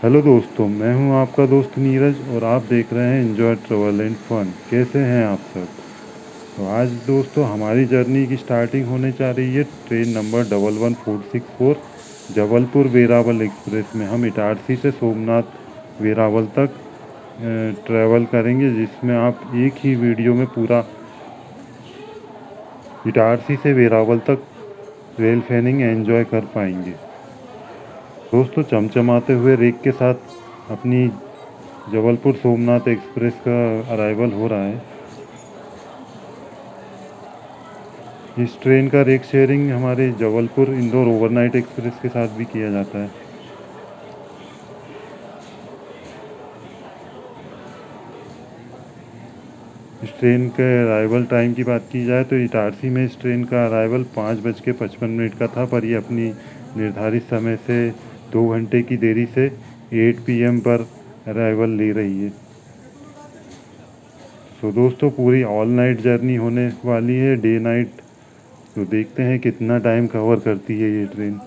Hello दोस्तों, मैं हूं आपका दोस्त नीरज और आप देख रहे हैं एंजॉय ट्रैवल एंड फन। कैसे हैं आप सब? तो आज दोस्तों हमारी जर्नी की स्टार्टिंग होने जा रही है train number 11464 Jabalpur Veraval express में। हम इटारसी से सोमनाथ वेरावल तक ट्रैवल करेंगे, जिसमें आप एक ही वीडियो में पूरा इटारसी से वेरावल तक रेल फैनिंग एंजॉय कर पाएंगे। दोस्तों, चमचमाते हुए रेक के साथ अपनी जबलपुर सोमनाथ एक्सप्रेस का अराइवल हो रहा है। इस ट्रेन का रेक शेयरिंग हमारे जबलपुर इंदौर ओवरनाइट एक्सप्रेस के साथ भी किया जाता है। इस ट्रेन के अराइवल टाइम की बात की जाए तो इटारसी में इस ट्रेन का अराइवल 5:55 का था, पर ये अपनी निर्धारित समय से 2 घंटे की देरी से 8 PM पर अराइवल ले रही है। तो दोस्तों, पूरी ऑल नाइट जर्नी होने वाली है, डे नाइट। तो देखते हैं कितना टाइम कवर करती है ये ट्रेन।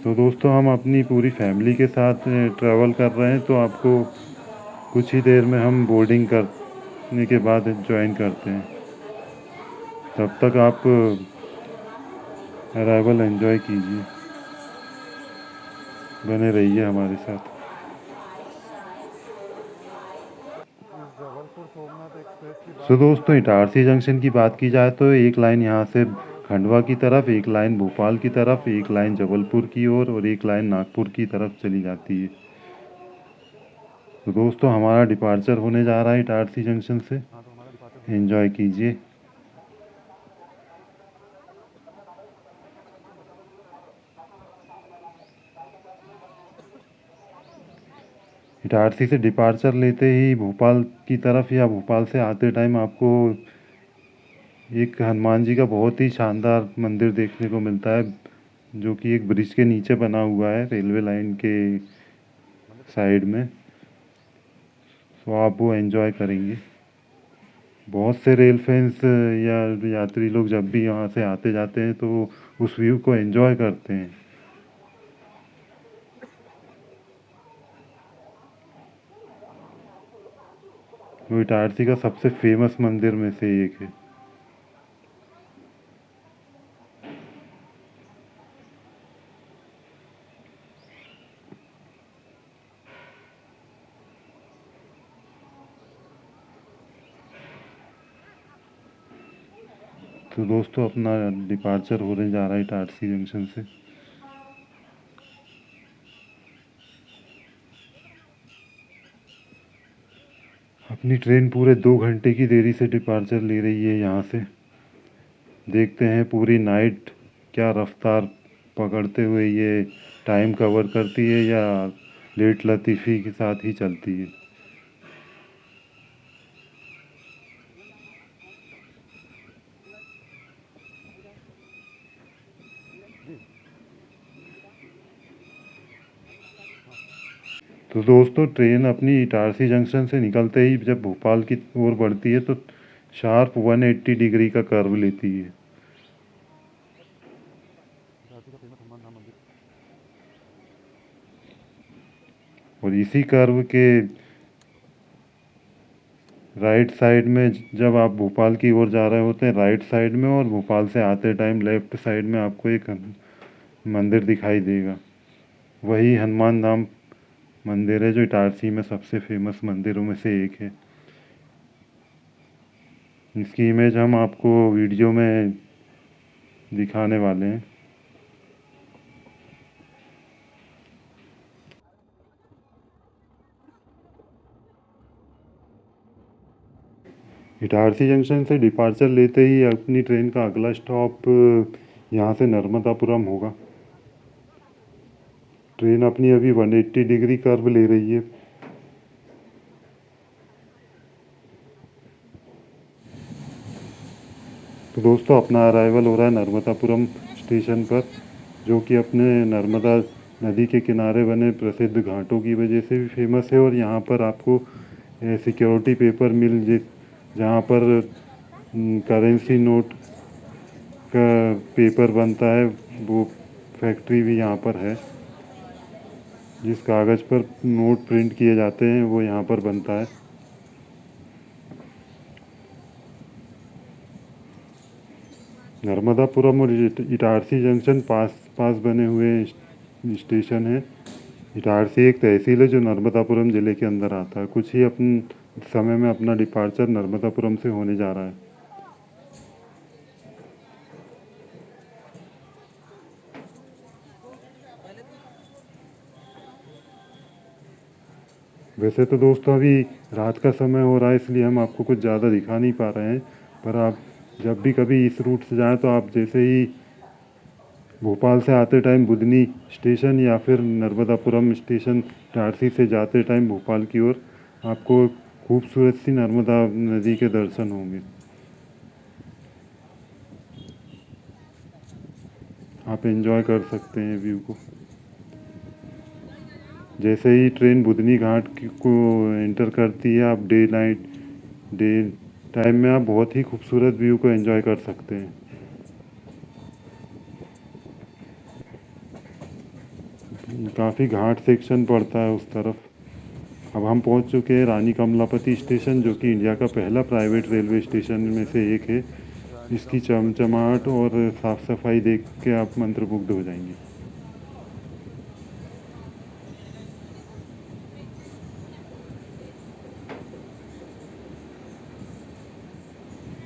तो दोस्तों, हम अपनी पूरी फैमिली के साथ ट्रैवल कर रहे हैं, तो आपको कुछ ही देर में हम बोर्डिंग करने के बाद ज्वाइन करते हैं। तब तक आप अराइवल एंजॉय कीजिए, बने रहिए हमारे साथ। सो दोस्तों, इटारसी जंक्शन की बात की जाए तो एक लाइन यहाँ से खंडवा की तरफ, एक लाइन भोपाल की तरफ, एक लाइन जबलपुर की ओर और एक लाइन नागपुर की तरफ चली जाती है। तो दोस्तों, हमारा डिपार्चर होने जा रहा है इटारसी जंक्शन से। एंजॉय कीजिए। इटारसी से डिपार्चर लेते ही भोपाल की तरफ या भोपाल से आते टाइम आपको एक हनुमान जी का बहुत ही शानदार मंदिर देखने को मिलता है, जो कि एक ब्रिज के नीचे बना हुआ है रेलवे लाइन के साइड में। तो आप वो एंजॉय करेंगे। बहुत से रेल फैंस या यात्री लोग जब भी यहाँ से आते जाते हैं तो उस व्यू को एंजॉय करते हैं। वो इटारसी का सबसे फेमस मंदिर में से एक है। तो दोस्तों, अपना डिपार्चर होने जा रहा है इटारसी जंक्शन से। अपनी ट्रेन पूरे 2 घंटे की देरी से डिपार्चर ले रही है यहाँ से। देखते हैं पूरी नाइट क्या रफ्तार पकड़ते हुए ये टाइम कवर करती है या लेट लतीफ़ी के साथ ही चलती है। तो दोस्तों, ट्रेन अपनी इटारसी जंक्शन से निकलते ही जब भोपाल की ओर बढ़ती है तो शार्प 180 डिग्री का कर्व लेती है। और इसी कर्व के राइट साइड में, जब आप भोपाल की ओर जा रहे होते हैं राइट साइड में, और भोपाल से आते टाइम लेफ्ट साइड में आपको एक मंदिर दिखाई देगा। वही हनुमान धाम मंदिर है, जो इटारसी में सबसे फेमस मंदिरों में से एक है। इसकी इमेज हम आपको वीडियो में दिखाने वाले हैं। इटारसी जंक्शन से डिपार्चर लेते ही अपनी ट्रेन का अगला स्टॉप यहाँ से नर्मदापुरम होगा। ट्रेन अपनी अभी 180 डिग्री कर्व ले रही है। तो दोस्तों, अपना अराइवल हो रहा है नर्मदापुरम स्टेशन पर, जो कि अपने नर्मदा नदी के किनारे बने प्रसिद्ध घाटों की वजह से भी फेमस है। और यहाँ पर आपको सिक्योरिटी पेपर जहाँ पर करेंसी नोट का पेपर बनता है, वो फैक्ट्री भी यहाँ पर है। जिस कागज़ पर नोट प्रिंट किए जाते हैं वो यहाँ पर बनता है। नर्मदापुरम और इटारसी जंक्शन पास पास बने हुए स्टेशन है। इटारसी एक तहसील है जो नर्मदापुरम ज़िले के अंदर आता है। कुछ ही अपन समय में अपना डिपार्चर नर्मदापुरम से होने जा रहा है। वैसे तो दोस्तों अभी रात का समय हो रहा है, इसलिए हम आपको कुछ ज़्यादा दिखा नहीं पा रहे हैं, पर आप जब भी कभी इस रूट से जाएं तो आप जैसे ही भोपाल से आते टाइम बुधनी स्टेशन या फिर नर्मदापुरम स्टेशन इटारसी से जाते टाइम भोपाल की ओर आपको खूबसूरत सी नर्मदा नदी के दर्शन होंगे। आप एंजॉय कर सकते हैं व्यू को। जैसे ही ट्रेन बुधनी घाट को एंटर करती है, आप डे टाइम में आप बहुत ही खूबसूरत व्यू को एंजॉय कर सकते हैं। काफ़ी घाट सेक्शन पड़ता है उस तरफ। अब हम पहुंच चुके हैं रानी कमलापति स्टेशन, जो कि इंडिया का पहला प्राइवेट रेलवे स्टेशन में से एक है। इसकी चमचमाहट और साफ़ सफाई देख के आप मंत्रमुग्ध हो जाएंगे।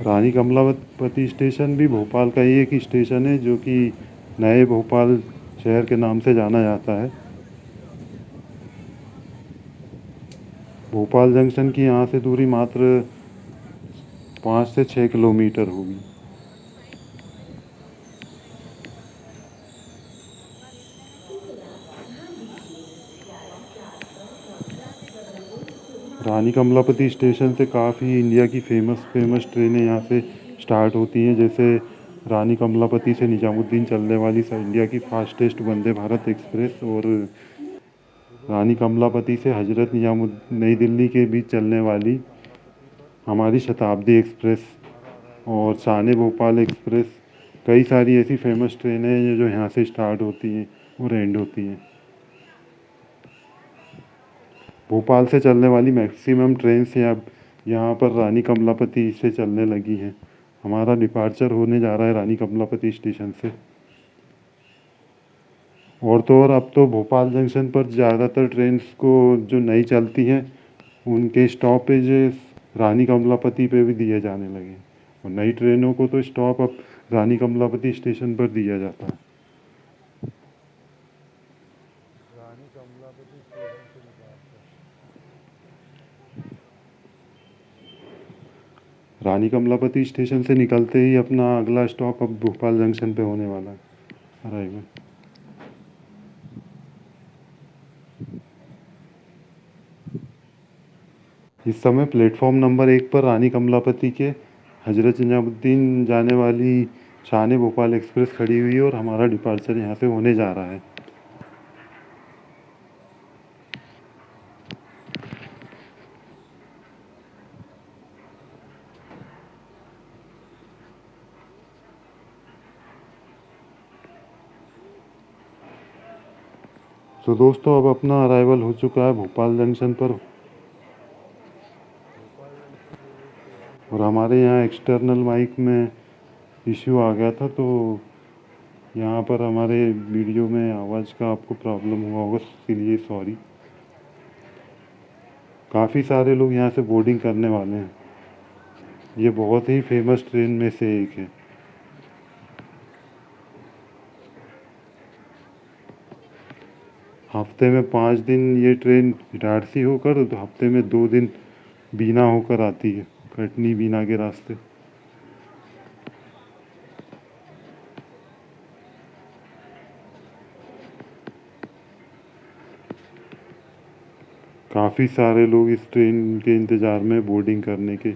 रानी कमलापति स्टेशन भी भोपाल का ही एक स्टेशन है, जो कि नए भोपाल शहर के नाम से जाना जाता है। भोपाल जंक्शन की यहाँ से दूरी मात्र 5 से 6 किलोमीटर होगी। रानी कमलापति स्टेशन से काफ़ी इंडिया की फेमस ट्रेनें यहाँ से स्टार्ट होती हैं। जैसे रानी कमलापति से निजामुद्दीन चलने वाली इंडिया की फास्टेस्ट वंदे भारत एक्सप्रेस, और रानी कमलापति से हजरत निजामुद्दीन नई दिल्ली के बीच चलने वाली हमारी शताब्दी एक्सप्रेस और शान भोपाल एक्सप्रेस। कई सारी ऐसी फेमस ट्रेनें हैं जो यहाँ से स्टार्ट होती हैं और एंड होती हैं। भोपाल से चलने वाली मैक्सिमम ट्रेन से अब यहाँ पर रानी कमलापति से चलने लगी हैं। हमारा डिपार्चर होने जा रहा है रानी कमलापति स्टेशन से। और तो और अब तो भोपाल जंक्शन पर ज़्यादातर ट्रेन्स को जो नई चलती हैं उनके स्टॉपेज रानी कमलापति पे भी दिए जाने लगे, और नई ट्रेनों को तो स्टॉप अब रानी कमलापति स्टेशन पर दिया जाता है। रानी कमलापति स्टेशन से निकलते ही अपना अगला स्टॉप अब भोपाल जंक्शन पे होने वाला है। अराइवल। इस समय प्लेटफॉर्म नंबर 1 पर रानी कमलापति के हजरत निजामुद्दीन जाने वाली शान भोपाल एक्सप्रेस खड़ी हुई है, और हमारा डिपार्चर यहाँ से होने जा रहा है। तो दोस्तों अब अपना अराइवल हो चुका है भोपाल जंक्शन पर, और हमारे यहाँ एक्सटर्नल माइक में इश्यू आ गया था, तो यहाँ पर हमारे वीडियो में आवाज़ का आपको प्रॉब्लम हुआ होगा, इसके लिए सॉरी। काफ़ी सारे लोग यहाँ से बोर्डिंग करने वाले हैं। ये बहुत ही फेमस ट्रेन में से एक है। हफ्ते में 5 दिन ये ट्रेन इटारसी होकर, तो हफ्ते में 2 दिन बीना होकर आती है, कटनी बीना के रास्ते। काफ़ी सारे लोग इस ट्रेन के इंतज़ार में बोर्डिंग करने के।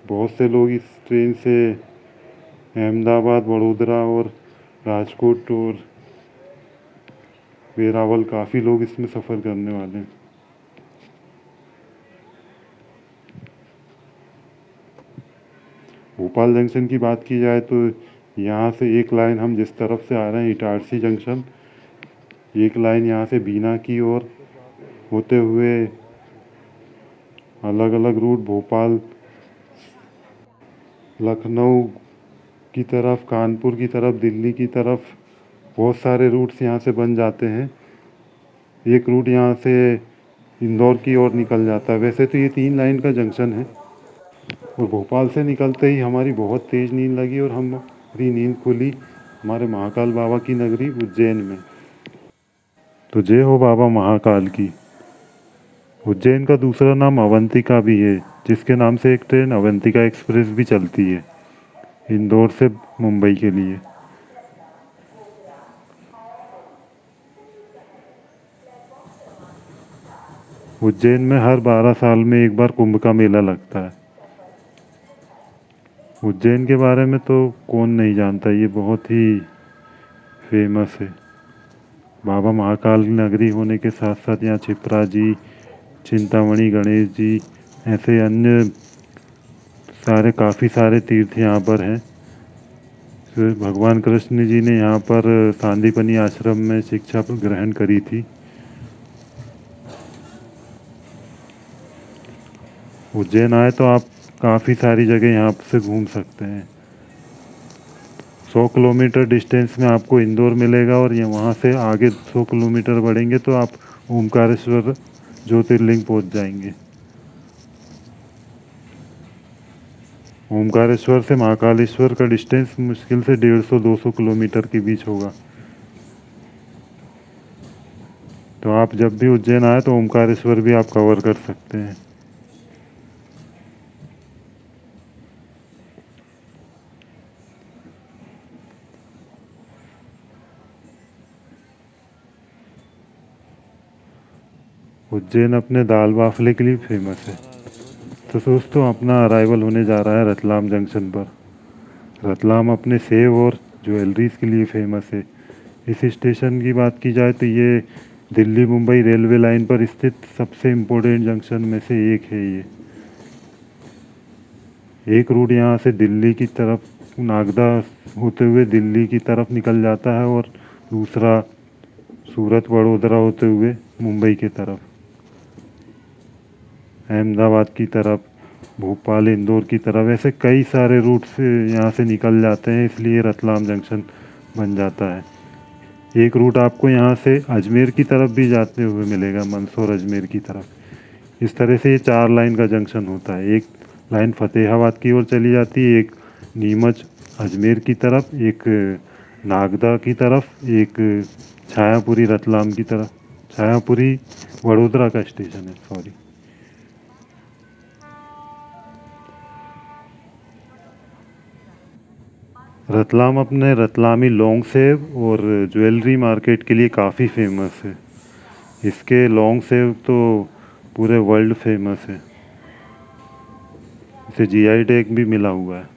बहुत से लोग इस ट्रेन से अहमदाबाद, वडोदरा और राजकोट और वेरावल, काफ़ी लोग इसमें सफ़र करने वाले हैं। भोपाल जंक्शन की बात की जाए तो यहाँ से एक लाइन हम जिस तरफ से आ रहे हैं इटारसी जंक्शन, एक लाइन यहाँ से बीना की ओर होते हुए अलग अलग रूट भोपाल, लखनऊ की तरफ, कानपुर की तरफ, दिल्ली की तरफ बहुत सारे रूट्स यहाँ से बन जाते हैं। एक रूट यहाँ से इंदौर की ओर निकल जाता है। वैसे तो ये 3 लाइन का जंक्शन है। और भोपाल से निकलते ही हमारी बहुत तेज़ नींद लगी और हमारी नींद खुली हमारे महाकाल बाबा की नगरी उज्जैन में। तो जय हो बाबा महाकाल की। उज्जैन का दूसरा नाम अवंतिका भी है, जिसके नाम से एक ट्रेन अवंतिका एक्सप्रेस भी चलती है इंदौर से मुंबई के लिए। उज्जैन में हर 12 साल में एक बार कुंभ का मेला लगता है। उज्जैन के बारे में तो कौन नहीं जानता, ये बहुत ही फेमस है। बाबा महाकाल की नगरी होने के साथ साथ यहाँ क्षिप्रा जी, चिंतामणि गणेश जी, ऐसे अन्य सारे काफ़ी सारे तीर्थ यहाँ पर हैं। फिर भगवान कृष्ण जी ने यहाँ पर सांदीपनी आश्रम में शिक्षा ग्रहण करी थी। उज्जैन आए तो आप काफ़ी सारी जगह यहाँ से घूम सकते हैं। 100 किलोमीटर डिस्टेंस में आपको इंदौर मिलेगा और ये वहाँ से आगे 100 किलोमीटर बढ़ेंगे तो आप ओमकारेश्वर ज्योतिर्लिंग पहुँच जाएंगे। ओमकारेश्वर से महाकालेश्वर का डिस्टेंस मुश्किल से 150-200 किलोमीटर के बीच होगा। तो आप जब भी उज्जैन आए तो ओमकारेश्वर भी आप कवर कर सकते हैं। उज्जैन अपने दाल बाफले के लिए फेमस है। तो दोस्तों अपना अराइवल होने जा रहा है रतलाम जंक्शन पर। रतलाम अपने सेब और ज्वेलरीज के लिए फेमस है। इस स्टेशन की बात की जाए तो ये दिल्ली मुंबई रेलवे लाइन पर स्थित सबसे इम्पोर्टेंट जंक्शन में से एक है ये। एक रूट यहाँ से दिल्ली की तरफ नागदा होते हुए दिल्ली की तरफ निकल जाता है और दूसरा सूरत वडोदरा होते हुए मुंबई की तरफ, अहमदाबाद की तरफ, भोपाल इंदौर की तरफ, ऐसे कई सारे रूट से यहाँ से निकल जाते हैं, इसलिए रतलाम जंक्शन बन जाता है। एक रूट आपको यहाँ से अजमेर की तरफ भी जाते हुए मिलेगा, मंदसौर अजमेर की तरफ। इस तरह से ये 4 लाइन का जंक्शन होता है। एक लाइन फतेहाबाद की ओर चली जाती है, एक नीमच अजमेर की तरफ, एक नागदा की तरफ, एक छायापुरी रतलाम की तरफ। छायापुरी वडोदरा का स्टेशन है, सॉरी। रतलाम अपने रतलामी लॉन्ग सेव और ज्वेलरी मार्केट के लिए काफ़ी फेमस है। इसके लॉन्ग सेव तो पूरे वर्ल्ड फेमस है। इसे जीआई टैग भी मिला हुआ है।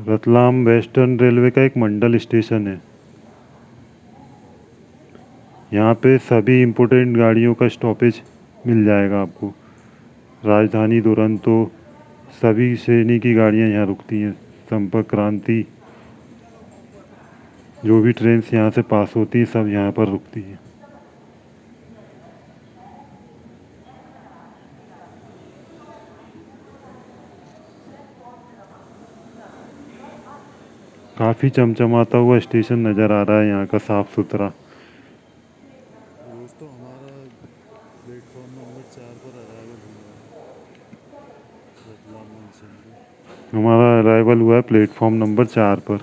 रतलाम वेस्टर्न रेलवे का एक मंडल स्टेशन है। यहाँ पे सभी इम्पोर्टेंट गाड़ियों का स्टॉपेज मिल जाएगा आपको। राजधानी दुरंतो सभी श्रेणी की गाड़ियाँ यहाँ रुकती हैं। संपर्क क्रांति, जो भी ट्रेन यहाँ से पास होती है सब यहाँ पर रुकती हैं। काफ़ी चमचमाता हुआ स्टेशन नज़र आ रहा है यहाँ का, साफ़ सुथरा। दोस्तों हमारा प्लेटफॉर्म नंबर 4 पर अराइवल हुआ है रतलाम जंक्शन पे। हमारा अराइवल हुआ है प्लेटफॉर्म नंबर 4 पर।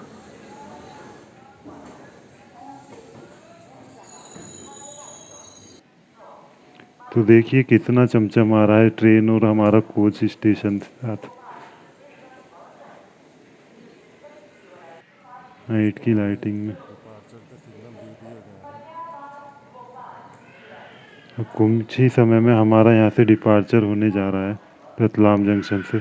तो देखिए कितना चमचम आ रहा है ट्रेन और हमारा कोच स्टेशन के साथ। नाइट की लाइटिंग में डिपार्चर का सिग्नल दे दिया गया है। अब कुछ ही समय में हमारा यहाँ से डिपार्चर होने जा रहा है रतलाम जंक्शन से।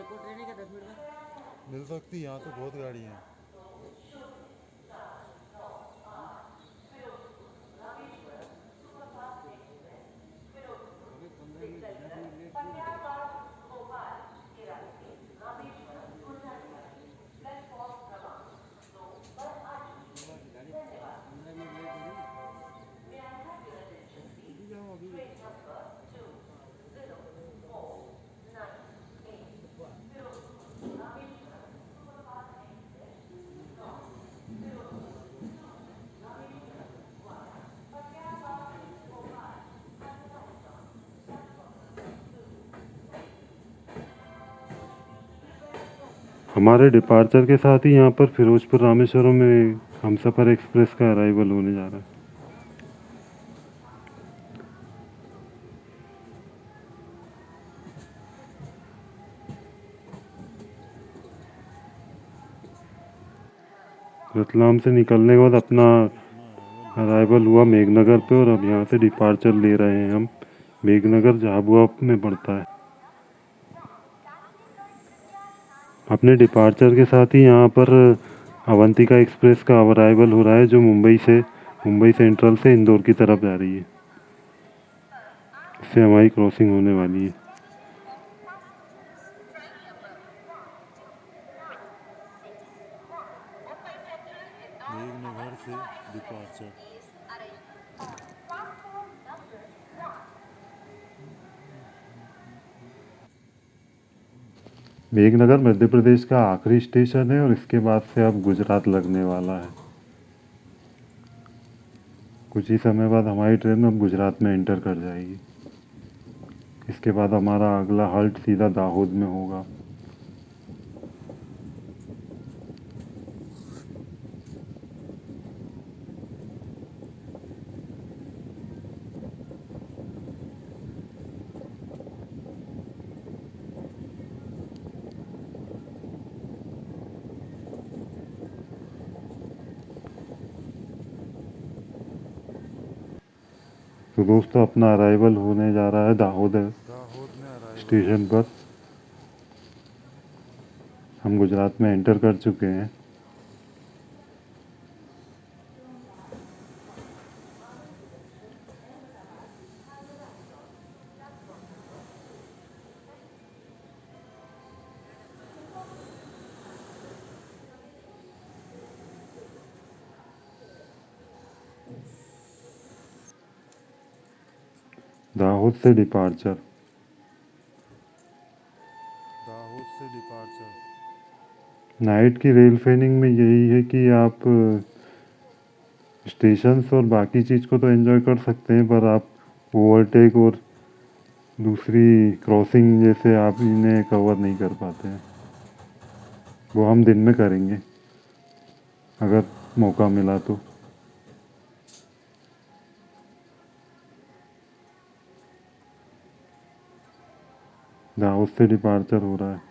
को ट्रेन है क्या 10 मिनट बाद? मिल सकती है, यहाँ तो बहुत गाड़ियाँ हैं। अभी 15 मिनट 10 मिनट लेट नहीं होते। गाड़ी 15 मिनट लेट हो रही है। अभी जाओ अभी। हमारे डिपार्चर के साथ ही यहाँ पर फिरोजपुर रामेश्वरम में हमसफ़र एक्सप्रेस का अराइवल होने जा रहा है। रतलाम से निकलने के बाद अपना अराइवल हुआ मेघनगर पे, और अब यहाँ से डिपार्चर ले रहे हैं हम। मेघनगर झाबुआ में पड़ता है। अपने डिपार्चर के साथ ही यहाँ पर अवंतिका एक्सप्रेस का अराइवल हो रहा है, जो मुंबई सेंट्रल से इंदौर की तरफ जा रही है। इससे हमारी क्रॉसिंग होने वाली है। मेघनगर से डिपार्चर। मेघनगर मध्य प्रदेश का आखिरी स्टेशन है, और इसके बाद से अब गुजरात लगने वाला है। कुछ ही समय बाद हमारी ट्रेन अब गुजरात में एंटर कर जाएगी। इसके बाद हमारा अगला हॉल्ट सीधा दाहोद में होगा। तो दोस्तों, अपना अराइवल होने जा रहा है दाहोद दाहोद में अराइवल। स्टेशन पर। हम गुजरात में एंटर कर चुके हैं। दाहोद से डिपार्चर। दाहोद से डिपार्चर। नाइट की रेल फेनिंग में यही है कि आप स्टेशंस और बाकी चीज़ को तो एंजॉय कर सकते हैं, पर आप ओवरटेक और दूसरी क्रॉसिंग जैसे आप इन्हें कवर नहीं कर पाते हैं। वो हम दिन में करेंगे अगर मौका मिला तो। दाहोद से डिपार्चर हो रहा है।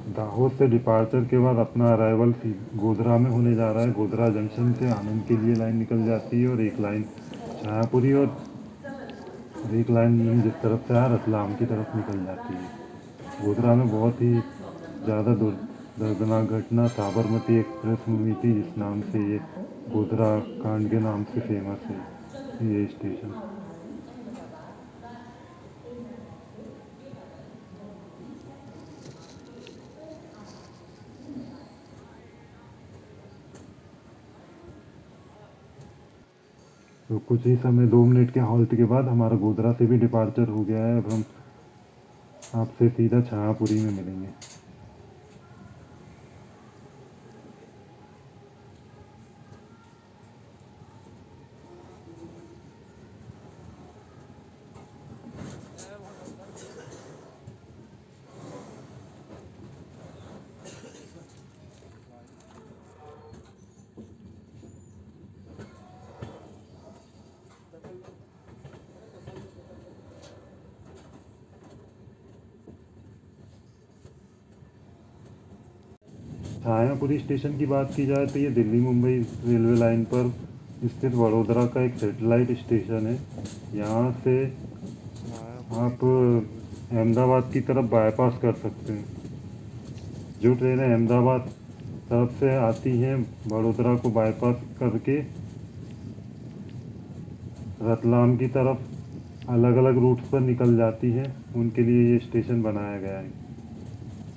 दाहोद से डिपार्चर के बाद अपना अराइवल गोधरा में होने जा रहा है। गोधरा जंक्शन से आनंद के लिए लाइन निकल जाती है, और एक लाइन छायापुरी, और एक लाइन जिस तरफ से रतलाम की तरफ निकल जाती है। गोधरा में बहुत ही ज़्यादा दर्दनाक घटना साबरमती एक्सप्रेस में हुई थी, जिस नाम से ये गोधरा कांड के नाम से फेमस है ये स्टेशन। तो कुछ ही समय 2 मिनट के हॉल्ट के बाद हमारा गोधरा से भी डिपार्चर हो गया है। अब हम आपसे सीधा छायापुरी में मिलेंगे। छायापुरी स्टेशन की बात की जाए तो ये दिल्ली मुंबई रेलवे लाइन पर स्थित वडोदरा का एक सैटेलाइट स्टेशन है। यहाँ से छायापुरी आप रेलवे अहमदाबाद की तरफ बाईपास कर सकते हैं। जो ट्रेनें अहमदाबाद तरफ से आती हैं वडोदरा को बाईपास करके रतलाम की तरफ अलग अलग रूट्स पर निकल जाती हैं, उनके लिए ये स्टेशन बनाया गया है।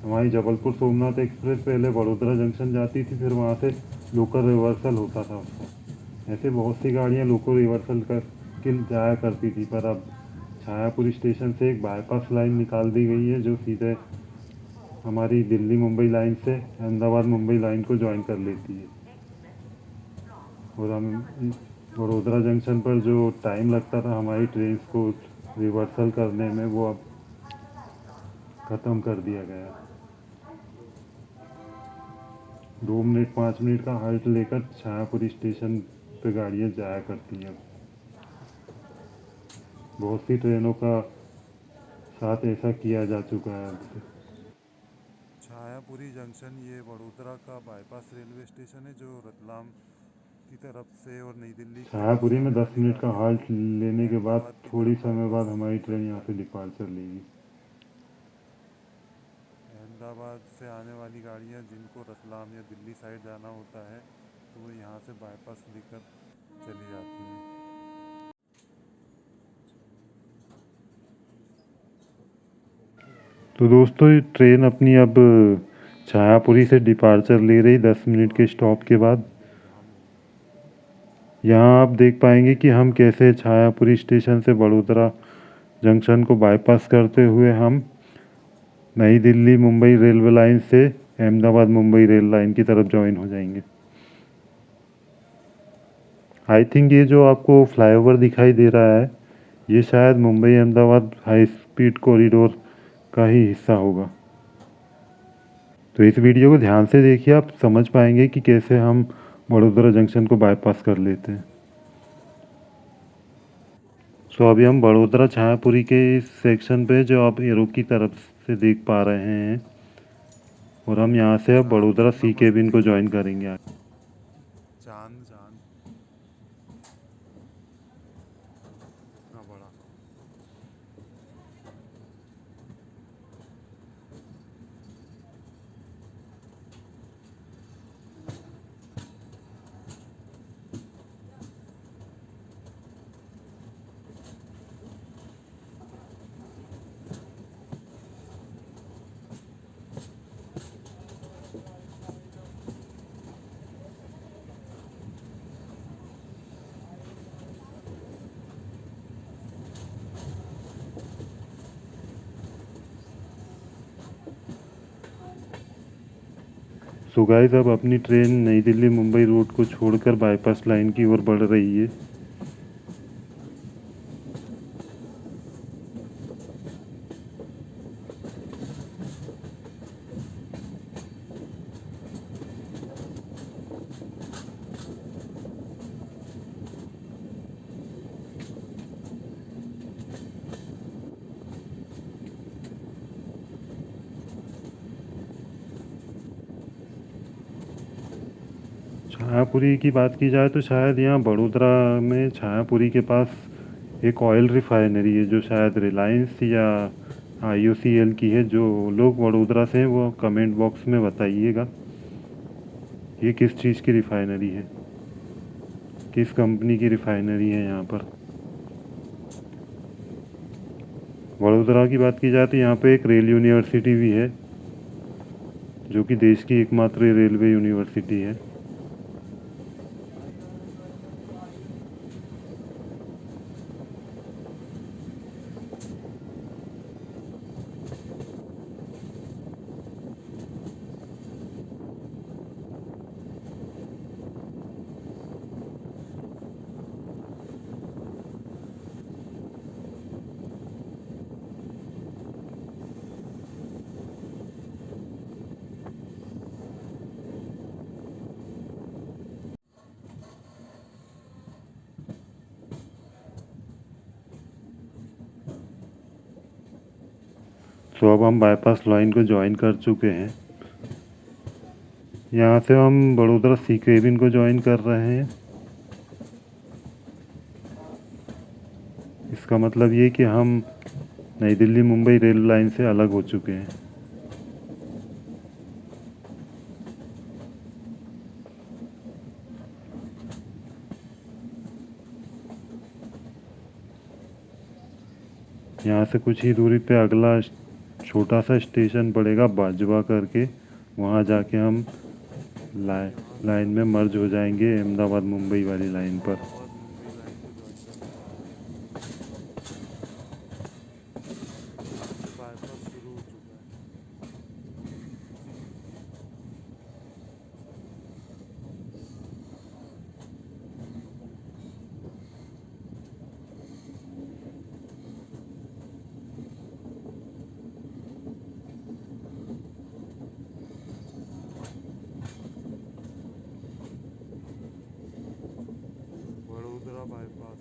हमारी जबलपुर सोमनाथ एक्सप्रेस पहले वडोदरा जंक्शन जाती थी, फिर वहाँ से लोकल रिवर्सल होता था उसका। ऐसे बहुत सी गाड़ियाँ लोकल रिवर्सल कर के जाया करती थी, पर अब छायापुरी स्टेशन से एक बाईपास लाइन निकाल दी गई है जो सीधे हमारी दिल्ली मुंबई लाइन से अहमदाबाद मुंबई लाइन को ज्वाइन कर लेती है। और हम वडोदरा जंक्शन पर जो टाइम लगता था हमारी ट्रेन को रिवर्सल करने में, वो अब ख़त्म कर दिया गया। 2 मिनट 5 मिनट का हॉल्ट लेकर छायापुरी स्टेशन पे गाड़ियाँ जाया करती हैं। बहुत सी ट्रेनों का साथ ऐसा किया जा चुका है अब से। छायापुरी जंक्शन ये वडोदरा का बाईपास रेलवे स्टेशन है जो रतलाम की तरफ से और नई दिल्ली की तरफ से छायापुरी में आने 10 वाली मिनट का गाड़ियों को हॉल्ट लेने के बाद अहमदाबाद की थोड़ी तरफ समय बाद बाईपास हमारी ट्रेन यहाँ से डिपार्चर लेगी। अहमदाबाद से आने वाली गाड़ियाँ जिनको रतलाम या दिल्ली साइड जाना होता है तो वो यहाँ से बाईपास लेकर चली जाती हैं। तो दोस्तों ये ट्रेन अपनी अब छायापुरी से डिपार्चर ले रही 10 मिनट के स्टॉप के बाद। यहाँ आप देख पाएंगे कि हम कैसे छायापुरी स्टेशन से वडोदरा जंक्शन को बाईपास करते हुए हम नई दिल्ली मुंबई रेलवे लाइन से अहमदाबाद मुंबई रेल लाइन की तरफ ज्वाइन हो जाएंगे। आई थिंक ये जो आपको फ्लाईओवर दिखाई दे रहा है ये शायद Mumbai Ahmedabad high speed corridor का ही हिस्सा होगा। तो इस वीडियो को ध्यान से देखिए, आप समझ पाएंगे कि कैसे हम वडोदरा जंक्शन को बाईपास कर लेते हैं। सो अभी हम वडोदरा छायापुरी के इस सेक्शन पे जो आप एरो की तरफ से देख पा रहे हैं, और हम यहाँ से अब चांद वडोदरा कितना सी मस्त केबिन को दिख रहा ज्वाइन है। करेंगे। चांद चांद कितना बड़ा। सो गाइस अब अपनी ट्रेन नई दिल्ली मुंबई रूट को छोड़कर बाईपास लाइन की ओर बढ़ रही है। छायापुरी की बात की जाए तो शायद यहाँ वडोदरा में छायापुरी के पास एक ऑयल रिफाइनरी है जो शायद रिलायंस या IOCL की है। जो लोग वडोदरा से हैं वो कमेंट बॉक्स में बताइएगा ये किस चीज़ की रिफाइनरी है, किस कंपनी की रिफाइनरी है यहाँ पर। वडोदरा की बात की जाए तो यहाँ पे एक रेल यूनिवर्सिटी भी है जो कि देश की एकमात्र रेलवे यूनिवर्सिटी है। तो अब हम बाईपास लाइन को ज्वाइन कर चुके हैं। यहाँ से हम बड़ोदरा सी केबिन को ज्वाइन कर रहे हैं। इसका मतलब ये कि हम नई दिल्ली मुंबई रेल लाइन से अलग हो चुके हैं। यहाँ से कुछ ही दूरी पे अगला छोटा सा स्टेशन पड़ेगा बाजवा करके। वहाँ जाके हम लाइन में मर्ज हो जाएंगे अहमदाबाद मुंबई वाली लाइन पर। अहमदाबाद मुंबई लाइन को ज्वाइन कर लेंगे। यहाँ से बाईपास शुरू हो चुका है। बड़ोदरा बाईपास।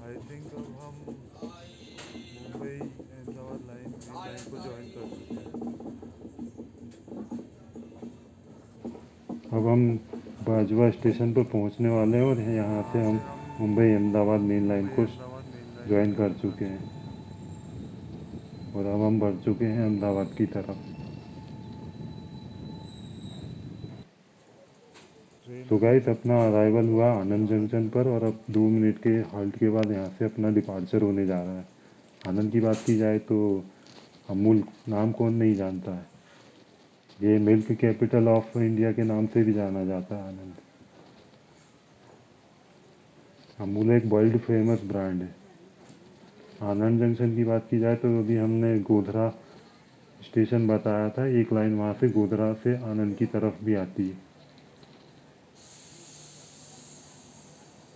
आई थिंक अब हम मुंबई अहमदाबाद लाइन को ज्वाइन कर चुके हैं। अब हम बाजवा स्टेशन पर पहुंचने वाले हैं और यहाँ से हम मुंबई अहमदाबाद मेन लाइन को अहमदाबाद मेन लाइन ज्वाइन कर चुके हैं और अब हम बढ़ चुके हैं अहमदाबाद की तरफ। तो गाइस अपना अराइवल हुआ आनंद जंक्शन पर और अब 2 मिनट के हॉल्ट के बाद यहाँ से अपना डिपार्चर होने जा रहा है। आनंद की बात की जाए तो अमूल नाम कौन नहीं जानता है। ये मिल्क कैपिटल ऑफ इंडिया के नाम से भी जाना जाता है आनंद। अमूल एक वर्ल्ड फेमस ब्रांड है। आनंद जंक्शन की बात की जाए तो अभी हमने गोधरा स्टेशन बताया था, एक लाइन वहाँ से गोधरा से आनंद की तरफ भी आती है,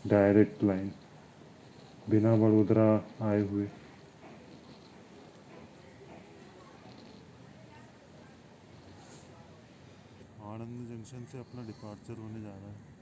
डायरेक्ट लाइन। बिना वडोदरा आए हुए। आनंद जंक्शन से अपना डिपार्चर होने जा रहा है।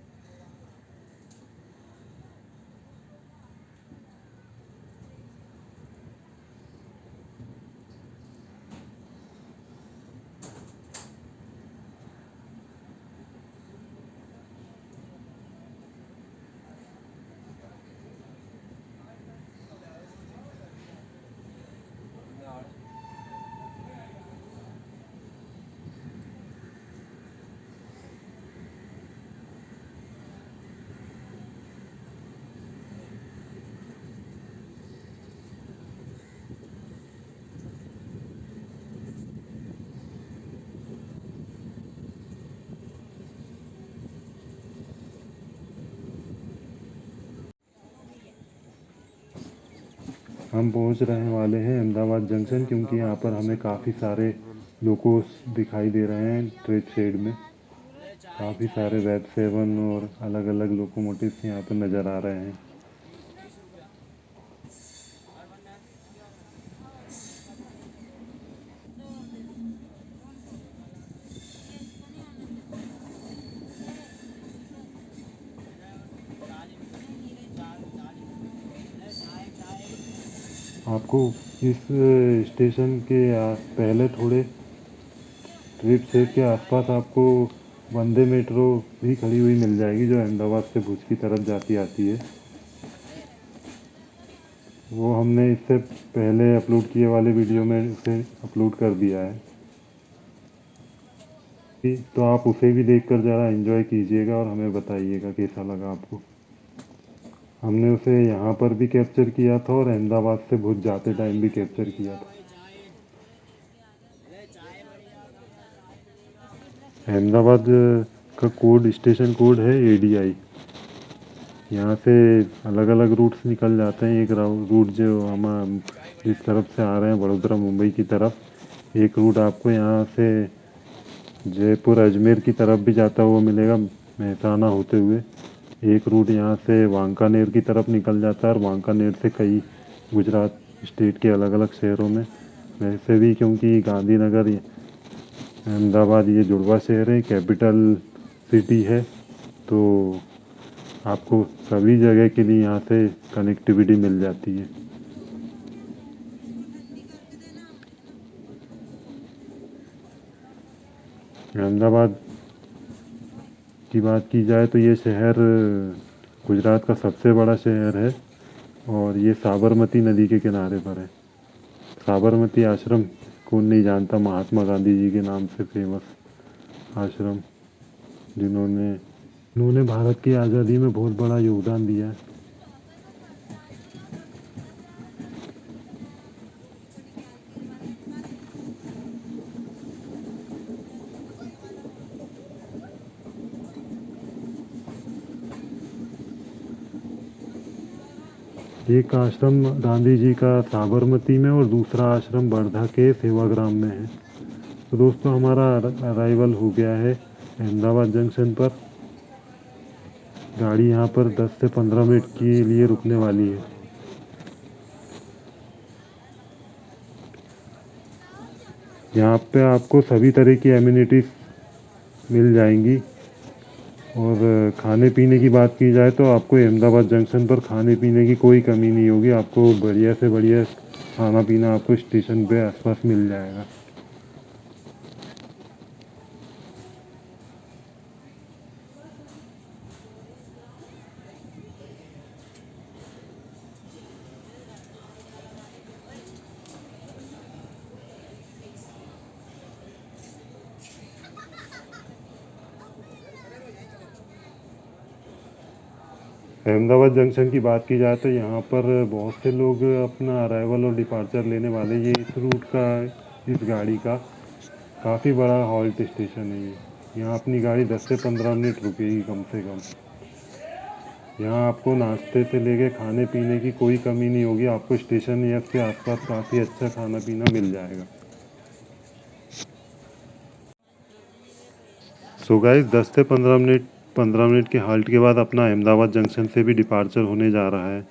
हम पहुंच रहे वाले हैं अहमदाबाद जंक्शन, क्योंकि यहाँ पर हमें काफ़ी सारे लोकोस दिखाई दे रहे हैं ट्रेक शेड में। काफ़ी सारे वेब 7 और अलग अलग लोकोमोटिव्स यहाँ पर नज़र आ रहे हैं। आपको इस स्टेशन के पहले थोड़े ट्रिप सेट के आसपास आपको वंदे मेट्रो भी खड़ी हुई मिल जाएगी, जो अहमदाबाद से भुज की तरफ जाती आती है। वो हमने इससे पहले अपलोड किए वाले वीडियो में उसे अपलोड कर दिया है, तो आप उसे भी देखकर ज़रा एंजॉय कीजिएगा और हमें बताइएगा कैसा लगा आपको। हमने उसे यहाँ पर भी कैप्चर किया था और अहमदाबाद से भुज जाते टाइम भी कैप्चर किया था। अहमदाबाद का कोड, स्टेशन कोड है ADI। यहाँ से अलग अलग रूट्स निकल जाते हैं। एक रूट जो हम जिस तरफ से आ रहे हैं वडोदरा मुंबई की तरफ, एक रूट आपको यहाँ से जयपुर अजमेर की तरफ भी जाता हुआ मिलेगा मेहसाना होते हुए। एक रूट यहाँ से वांकानेर की तरफ निकल जाता है और वांकानेर से कई गुजरात स्टेट के अलग अलग शहरों में। वैसे भी क्योंकि गांधीनगर अहमदाबाद ये जुड़वा शहर है, कैपिटल सिटी है, तो आपको सभी जगह के लिए यहाँ से कनेक्टिविटी मिल जाती है। अहमदाबाद की बात की जाए तो ये शहर गुजरात का सबसे बड़ा शहर है और ये साबरमती नदी के किनारे पर है। साबरमती आश्रम कौन नहीं जानता, महात्मा गांधी जी के नाम से फेमस आश्रम, जिन्होंने भारत की आज़ादी में बहुत बड़ा योगदान दिया है। एक आश्रम गांधी जी का साबरमती में और दूसरा आश्रम वर्धा के सेवाग्राम में है। तो दोस्तों, हमारा अराइवल हो गया है अहमदाबाद जंक्शन पर। गाड़ी यहाँ पर 10 से 15 मिनट के लिए रुकने वाली है। यहाँ पे आपको सभी तरह की एमिनिटीज़ मिल जाएंगी। और खाने पीने की बात की जाए तो आपको अहमदाबाद जंक्शन पर खाने पीने की कोई कमी नहीं होगी। आपको बढ़िया से बढ़िया खाना पीना आपको स्टेशन पे आसपास मिल जाएगा। अहमदाबाद जंक्शन की बात की जाए तो यहाँ पर बहुत से लोग अपना अराइवल और डिपार्चर लेने वाले। ये इस रूट का, इस गाड़ी का काफ़ी बड़ा हॉल्ट स्टेशन है ये। यहाँ अपनी गाड़ी 10 से 15 मिनट रुकेगी कम से कम। यहाँ आपको नाश्ते से लेके खाने पीने की कोई कमी नहीं होगी। आपको स्टेशन या इसके आसपास काफ़ी अच्छा खाना पीना मिल जाएगा। सो गाइस, 10 से 15 मिनट के हाल्ट के बाद अपना अहमदाबाद जंक्शन से भी डिपार्चर होने जा रहा है।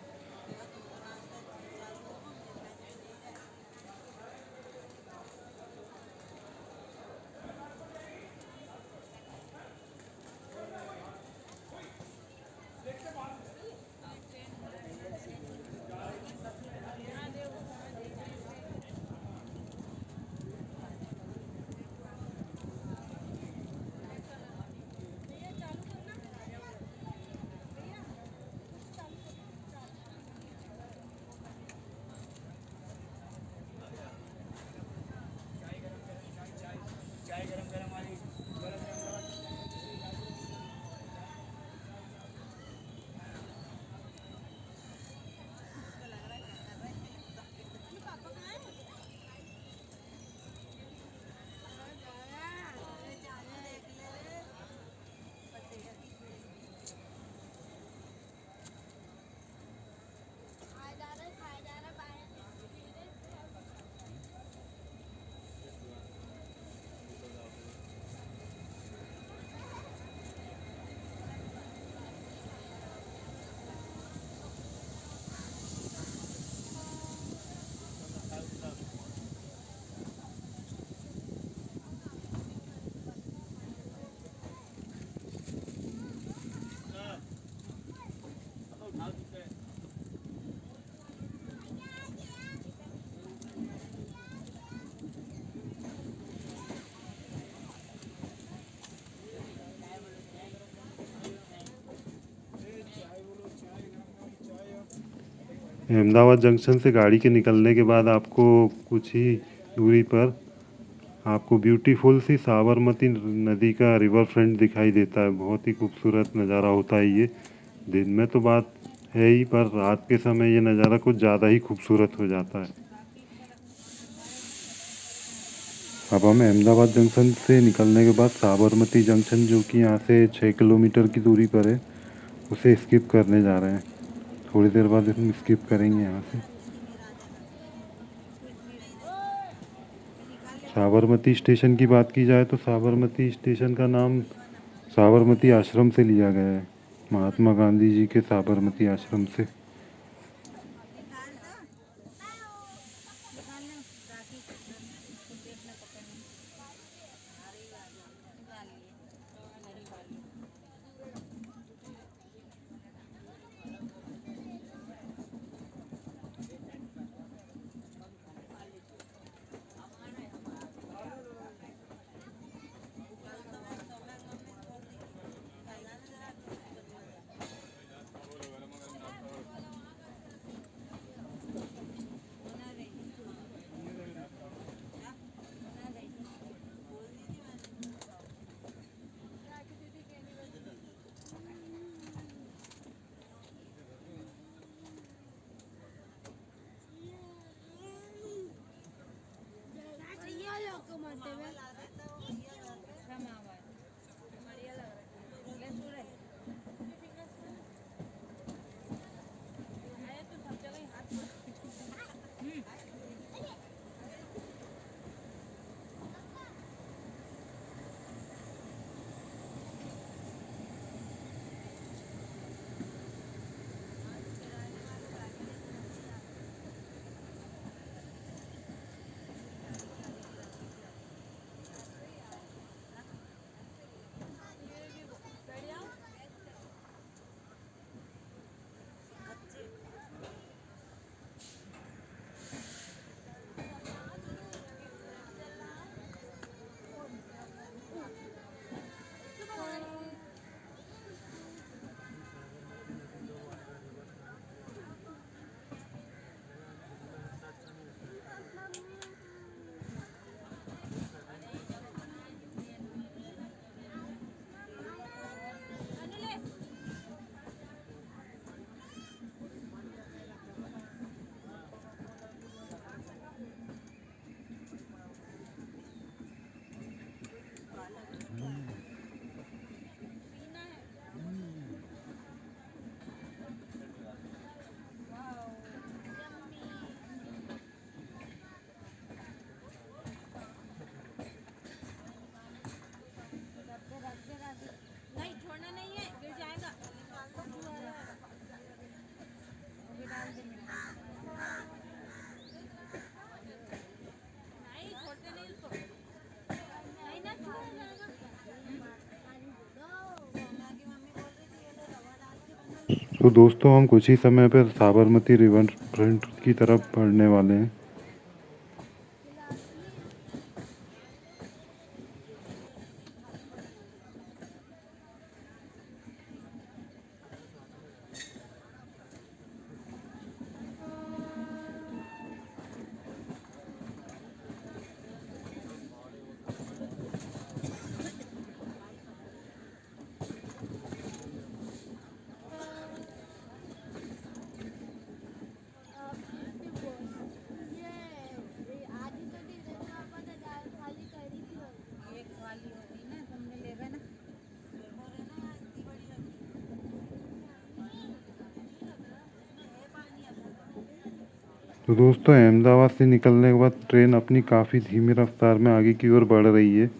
अहमदाबाद जंक्शन से गाड़ी के निकलने के बाद आपको कुछ ही दूरी पर आपको ब्यूटीफुल सी साबरमती नदी का रिवर फ्रंट दिखाई देता है। बहुत ही खूबसूरत नज़ारा होता है ये। दिन में तो बात है ही, पर रात के समय ये नज़ारा कुछ ज़्यादा ही खूबसूरत हो जाता है। अब हम अहमदाबाद जंक्शन से निकलने के बाद साबरमती जंक्शन, जो कि यहाँ से 6 किलोमीटर की दूरी पर है, उसे स्किप करने जा रहे हैं। थोड़ी देर बाद हम स्किप करेंगे यहाँ से। साबरमती स्टेशन की बात की जाए तो साबरमती स्टेशन का नाम साबरमती आश्रम से लिया गया है, महात्मा गांधी जी के साबरमती आश्रम से। तो दोस्तों, हम कुछ ही समय पर साबरमती रिवर फ्रंट की तरफ बढ़ने वाले हैं। तो दोस्तों, अहमदाबाद से निकलने के बाद ट्रेन अपनी काफ़ी धीमी रफ्तार में आगे की ओर बढ़ रही है।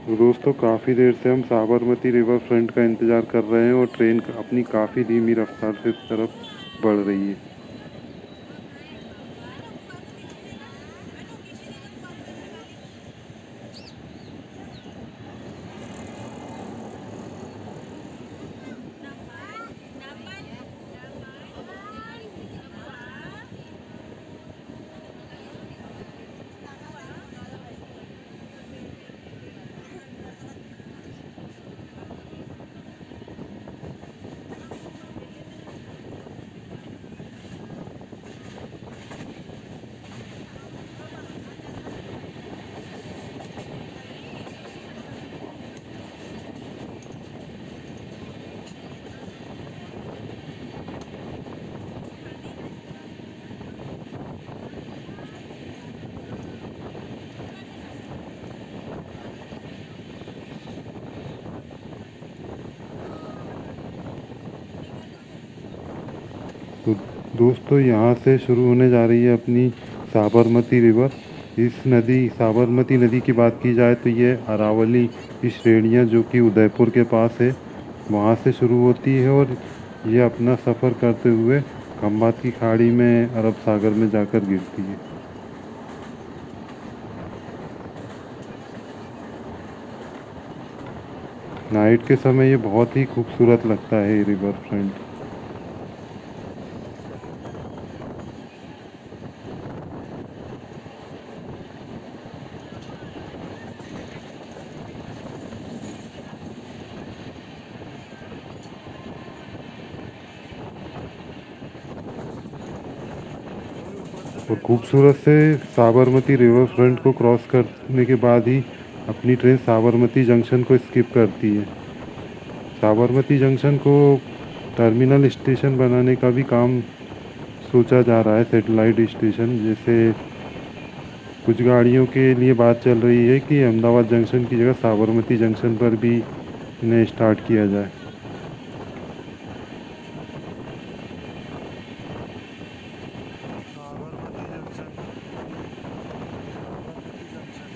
तो दोस्तों काफ़ी देर से हम साबरमती रिवर फ्रंट का इंतज़ार कर रहे हैं और ट्रेन अपनी काफ़ी धीमी रफ्तार से इस तरफ बढ़ रही है। तो दोस्तों यहाँ से शुरू होने जा रही है अपनी साबरमती रिवर। इस नदी साबरमती नदी की बात की जाए तो ये अरावली की श्रेणियाँ जो कि उदयपुर के पास है वहाँ से शुरू होती है और ये अपना सफ़र करते हुए खंबात की खाड़ी में अरब सागर में जाकर गिरती है। नाइट के समय ये बहुत ही खूबसूरत लगता है ये रिवर फ्रंट। और खूबसूरत से साबरमती रिवर फ्रंट को क्रॉस करने के बाद ही अपनी ट्रेन साबरमती जंक्शन को स्किप करती है। साबरमती जंक्शन को टर्मिनल स्टेशन बनाने का भी काम सोचा जा रहा है, सैटेलाइट स्टेशन। जैसे कुछ गाड़ियों के लिए बात चल रही है कि अहमदाबाद जंक्शन की जगह साबरमती जंक्शन पर भी इन्हें स्टार्ट किया जाए। Sabarmati junction, Sabarmati junction.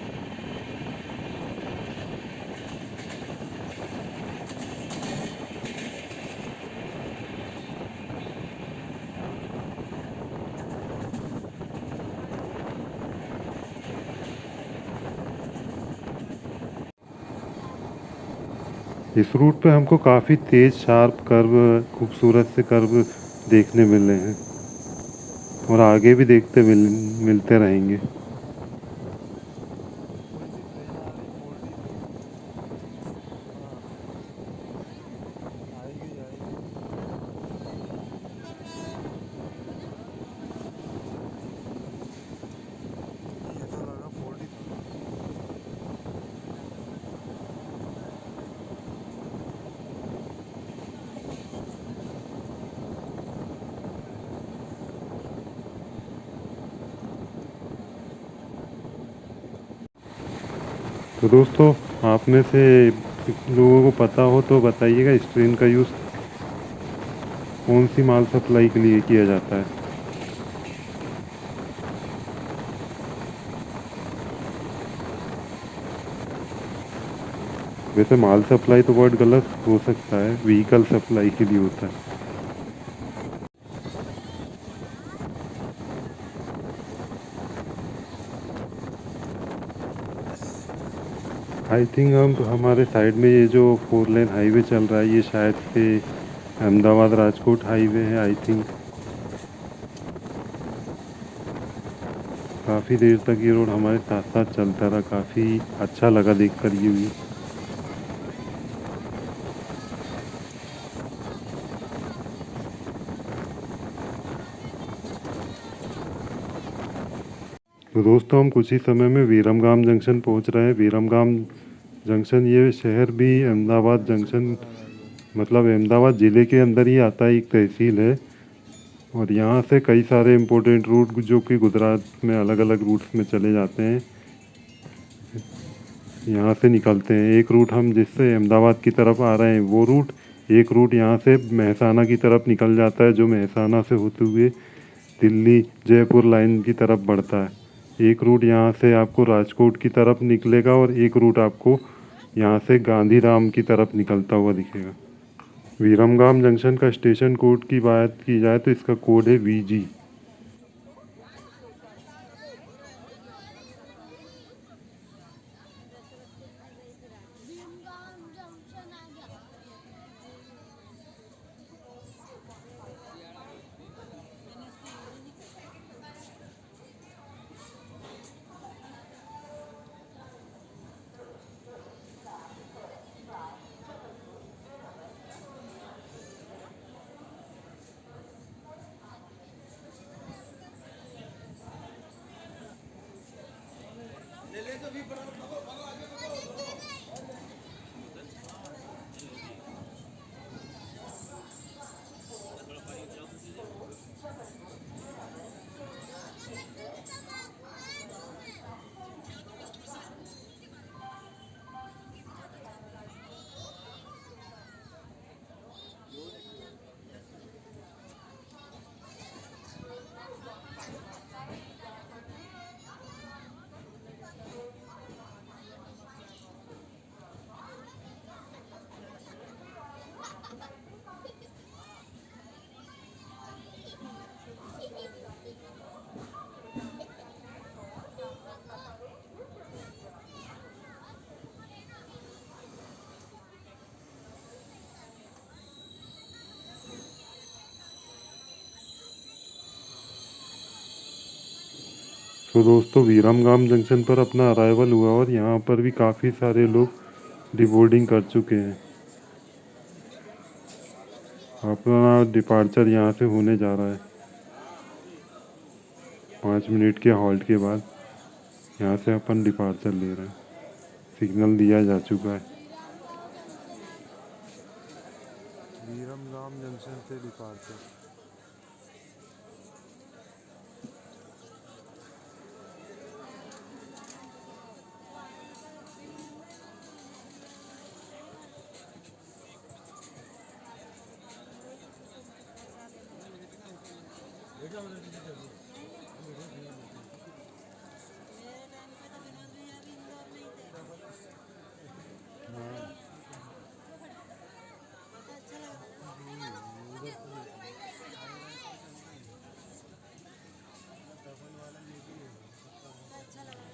इस रूट पे हमको काफ़ी तेज़ शार्प कर्व, खूबसूरत से कर्व देखने मिल रहे हैं और आगे भी मिलते रहेंगे। कोई सी ट्रेन आ रही 4D में? हाँ, आएगी आएगी। ये तो लगा 4D था। तो दोस्तों आप में से लोगों को पता हो तो बताइएगा इस ट्रेन का यूज़ कौन सी माल सप्लाई के लिए किया जाता है। वैसे माल सप्लाई तो वर्ड गलत हो सकता है, व्हीकल सप्लाई के लिए होता है। आई थिंक हम हमारे साइड में ये जो 4 लेन हाईवे चल रहा है ये शायद से अहमदाबाद राजकोट हाईवे है। आई थिंक काफ़ी देर तक ये रोड हमारे साथ साथ चलता रहा, काफ़ी अच्छा लगा देख कर ये भी। तो दोस्तों हम कुछ ही समय में विरमगाम जंक्शन पहुंच रहे हैं। विरमगाम जंक्शन ये शहर भी अहमदाबाद जंक्शन मतलब अहमदाबाद ज़िले के अंदर ही आता है, एक तहसील है। और यहाँ से कई सारे इम्पोर्टेंट रूट जो कि गुजरात में अलग अलग रूट्स में चले जाते हैं यहाँ से निकलते हैं। एक रूट हम जिससे अहमदाबाद की तरफ आ रहे हैं वो रूट, एक रूट यहाँ से मेहसाना की तरफ निकल जाता है जो मेहसाना से होते हुए दिल्ली जयपुर लाइन की तरफ बढ़ता है। एक रूट यहाँ से आपको राजकोट की तरफ निकलेगा और एक रूट आपको यहाँ से गांधीधाम की तरफ निकलता हुआ दिखेगा। विरमगाम जंक्शन का स्टेशन कोड की बात की जाए तो इसका कोड है VG। तो दोस्तों विरमगाम जंक्शन पर अपना अराइवल हुआ और यहाँ पर भी काफ़ी सारे लोग डिबोर्डिंग कर चुके हैं। अपना डिपार्चर यहाँ से होने जा रहा है 5 मिनट के हॉल्ट के बाद। यहाँ से अपन डिपार्चर ले रहे हैं, सिग्नल दिया जा चुका है। विरमगाम जंक्शन से डिपार्चर।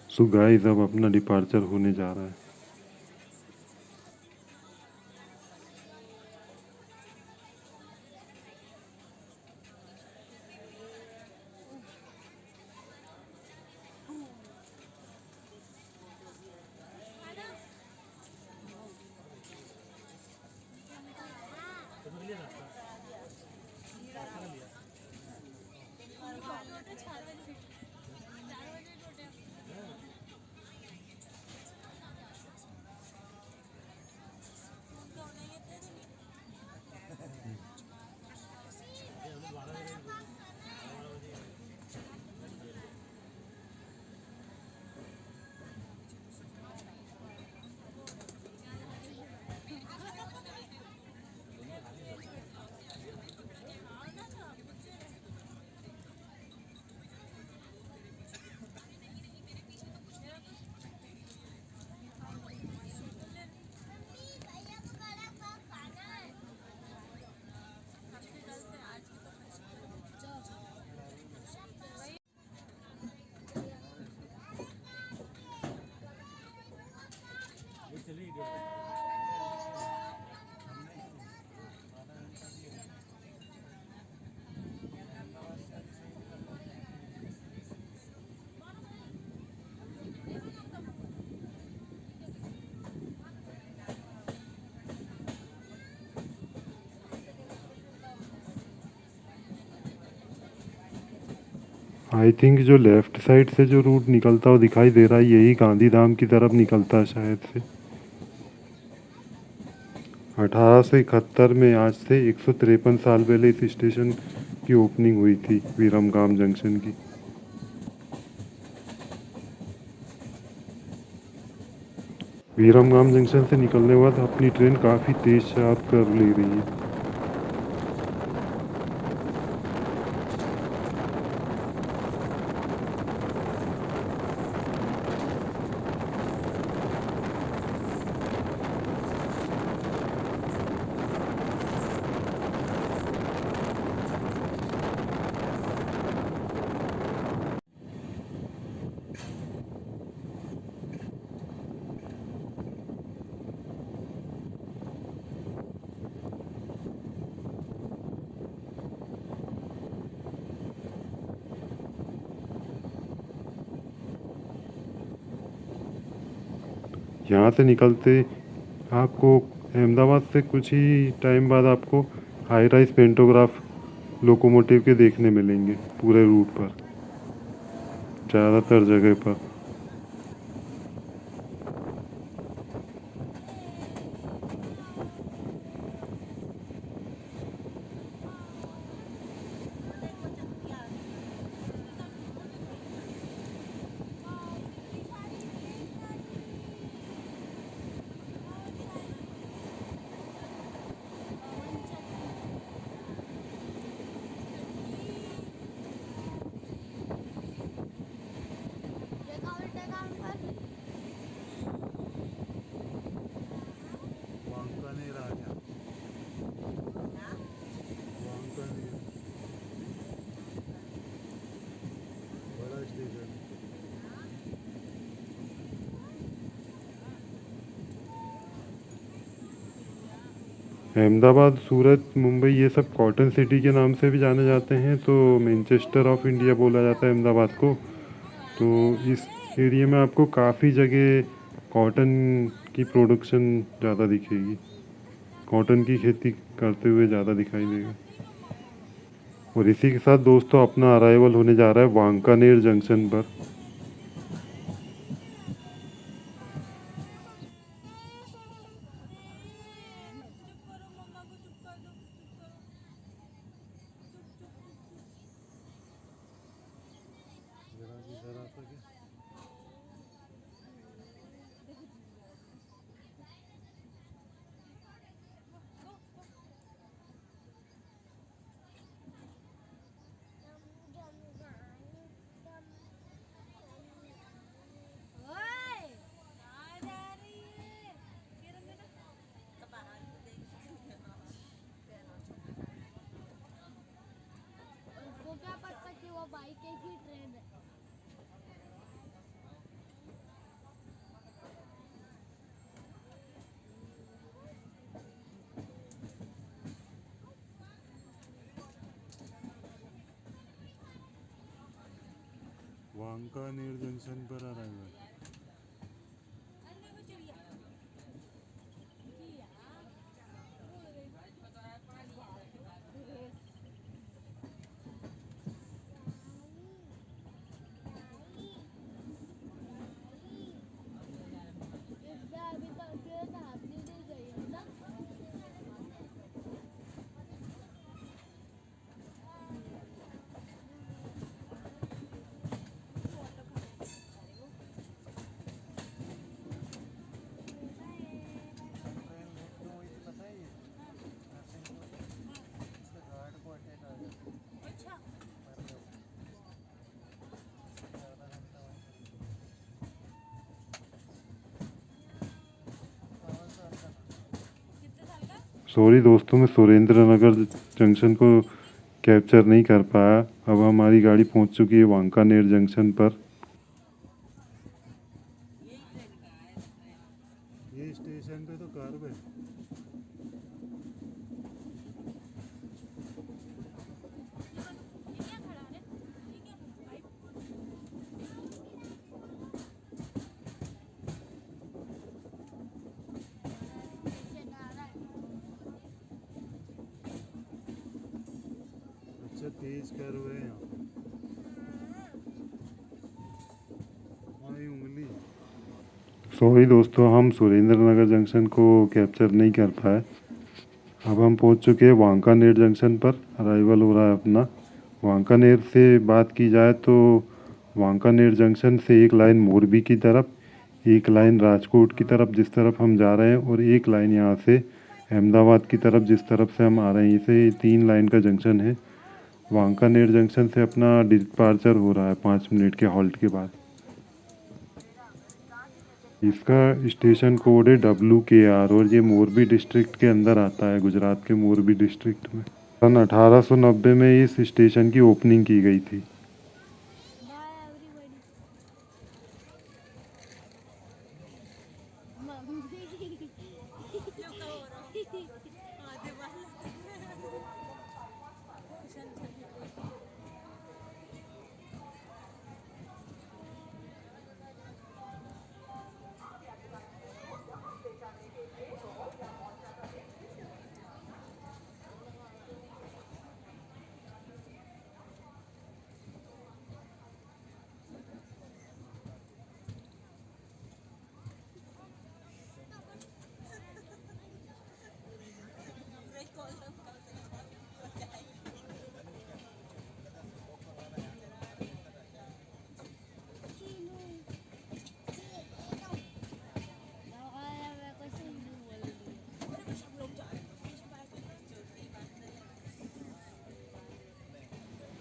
सो गाइस अब अपना डिपार्चर होने जा रहा है। आई थिंक जो लेफ्ट साइड से जो रूट निकलता हुआ दिखाई दे रहा है यही गांधीधाम की तरफ निकलता है शायद से। 1871 में आज से 153 साल पहले इस स्टेशन की ओपनिंग हुई थी, विरमगाम जंक्शन की। विरमगाम जंक्शन से निकलने के बाद अपनी ट्रेन काफ़ी तेज़ शार्प कर ले रही है। यहाँ से निकलते आपको अहमदाबाद से कुछ ही टाइम बाद आपको हाई राइज पेंटोग्राफ लोकोमोटिव के देखने मिलेंगे पूरे रूट पर, ज़्यादातर जगह पर। वांकानेर आ गया, वांकानेर बड़ा स्टेशन। अहमदाबाद, सूरत, मुंबई ये सब कॉटन सिटी के नाम से भी जाने जाते हैं, तो मैनचेस्टर ऑफ इंडिया बोला जाता है अहमदाबाद को। तो इस एरिया में आपको काफ़ी जगह कॉटन की प्रोडक्शन ज़्यादा दिखेगी, कॉटन की खेती करते हुए ज़्यादा दिखाई देगा। और इसी के साथ दोस्तों अपना अराइवल होने जा रहा है वांकानेर जंक्शन पर। जरा भी जरा सके उसको क्या पता कि वो बाइक है कि ट्रेन है। वांकानेर जंक्शन पर अराइवल। इसमें अभी तक ये धापनी नहीं गई है ना। सॉरी दोस्तों, मैं सुरेंद्र नगर जंक्शन को कैप्चर नहीं कर पाया। अब हमारी गाड़ी पहुंच चुकी है वांकानेर जंक्शन पर। ये स्टेशन पे तो कर्व है। अच्छा तेज कर्व है यहाँ। हमारी उंगली सॉरी दोस्तों, हम सुरेंद्र नगर जंक्शन को कैप्चर नहीं कर पाए। अब हम पहुंच चुके हैं वांकानेर जंक्शन पर, अराइवल हो रहा है अपना। वांकानेर से बात की जाए तो वांकानेर जंक्शन से एक लाइन मोरबी की तरफ, एक लाइन राजकोट की तरफ जिस तरफ हम जा रहे हैं, और एक लाइन यहाँ से अहमदाबाद की तरफ जिस तरफ से हम आ रहे हैं। इसे 3 लाइन का जंक्शन है। वांकानेर जंक्शन से अपना डिपार्चर हो रहा है 5 मिनट के हॉल्ट के बाद। इसका स्टेशन कोड है WKR, और ये मोरबी डिस्ट्रिक्ट के अंदर आता है, गुजरात के मोरबी डिस्ट्रिक्ट में। सन 1890 में इस स्टेशन की ओपनिंग की गई थी। Bye everybody.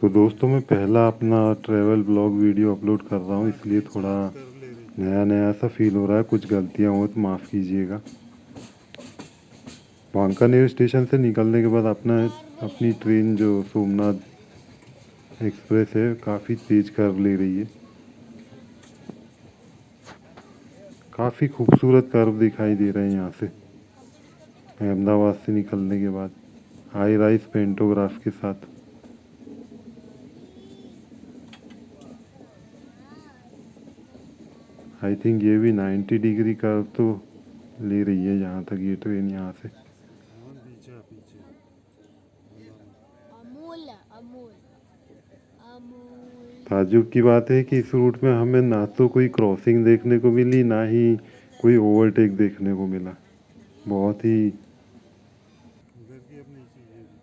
तो दोस्तों मैं पहला अपना ट्रैवल ब्लॉग वीडियो अपलोड कर रहा हूँ, इसलिए थोड़ा नया नया सा फील हो रहा है। कुछ गलतियाँ हो तो माफ़ कीजिएगा। वांकानेर स्टेशन से निकलने के बाद अपनी ट्रेन जो सोमनाथ एक्सप्रेस है काफ़ी तेज़ कर्व ले रही है। काफ़ी खूबसूरत कर्व दिखाई दे रहे हैं यहाँ से अहमदाबाद से निकलने के बाद, हाई राइज पेंटोग्राफ के साथ। आई थिंक ये भी 90 डिग्री कर्व तो ले रही है जहाँ तक ये ट्रेन यहाँ से। पीछे पीछे अमूल अमूल अमूल। ताज्जुब की बात है कि इस रूट में हमें ना तो कोई क्रॉसिंग देखने को मिली, ना ही कोई ओवरटेक देखने को मिला। बहुत ही इधर की अपनी चीज़ें भी।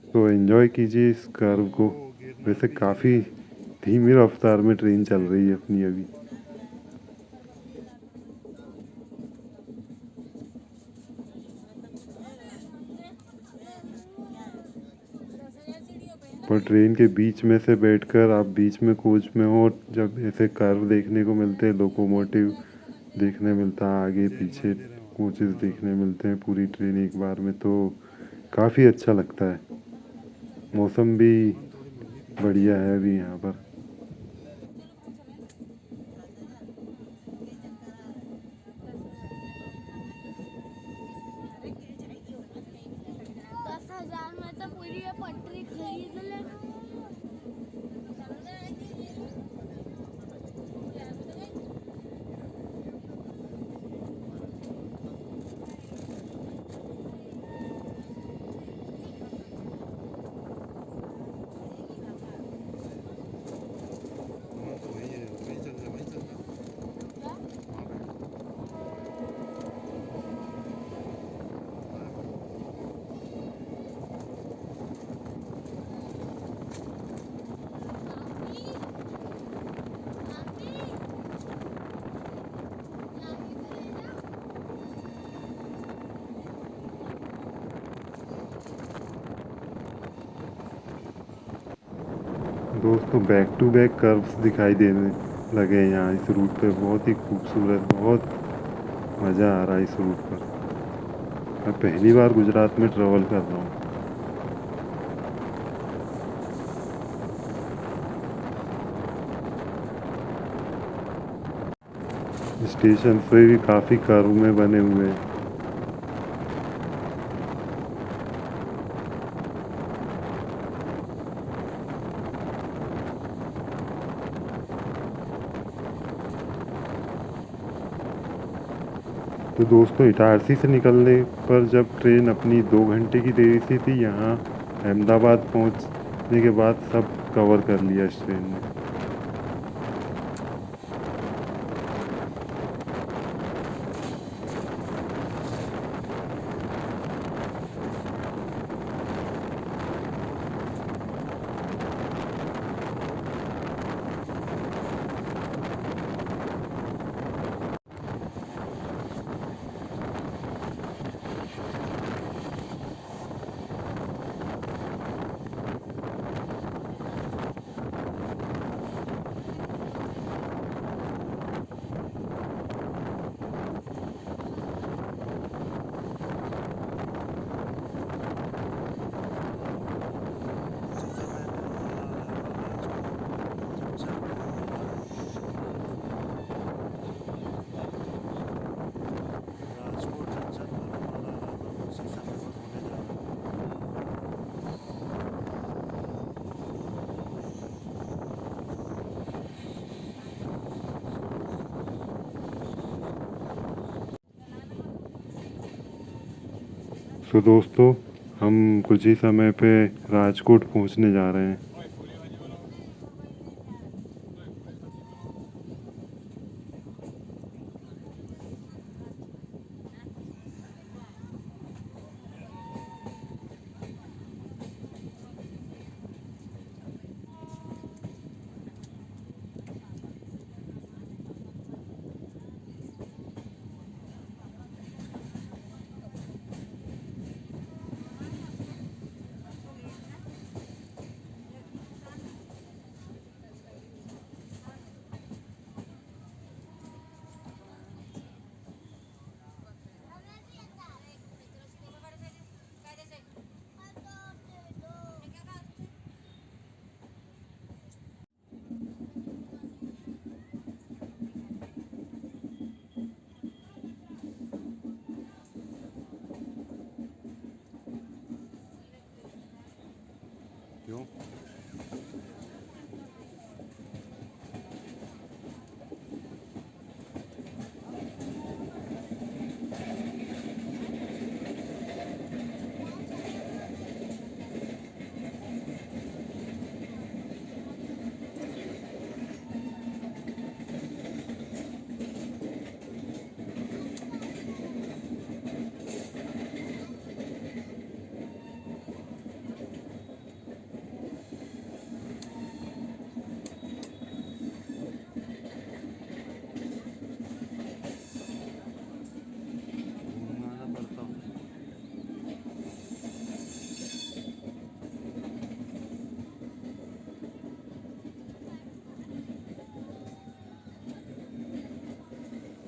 तो एंजॉय कीजिए इस कर्व को। वैसे काफ़ी धीमी रफ्तार में ट्रेन चल रही है अपनी अभी। पर ट्रेन के बीच में से बैठकर आप बीच में कोच में हो, जब ऐसे कर्व देखने को मिलते हैं, लोकोमोटिव देखने मिलता है, आगे पीछे कोचेस देखने मिलते हैं पूरी ट्रेन एक बार में, तो काफ़ी अच्छा लगता है। मौसम भी बढ़िया है अभी यहाँ पर। में तो पूरी ये पटरी खरीद लेना। तो वही है, वही चल रहा, वही चल रहा। दोस्तों बैक टू बैक कर्व्स दिखाई देने लगे हैं यहाँ इस रूट पे। बहुत ही खूबसूरत, बहुत मज़ा आ रहा है इस रूट पर। मैं पहली बार गुजरात में ट्रैवल कर रहा हूँ। स्टेशन पे भी काफ़ी कर्व में बने हुए हैं। तो दोस्तों इटारसी से निकलने पर जब ट्रेन अपनी 2 घंटे की देरी से थी, यहाँ अहमदाबाद पहुँचने के बाद सब कवर कर लिया इस ट्रेन ने। राजकोट जंक्शन पर हमारा आना उसी समय पर होने जा रहा है। सो दोस्तों हम कुछ ही समय पे राजकोट पहुंचने जा रहे हैं।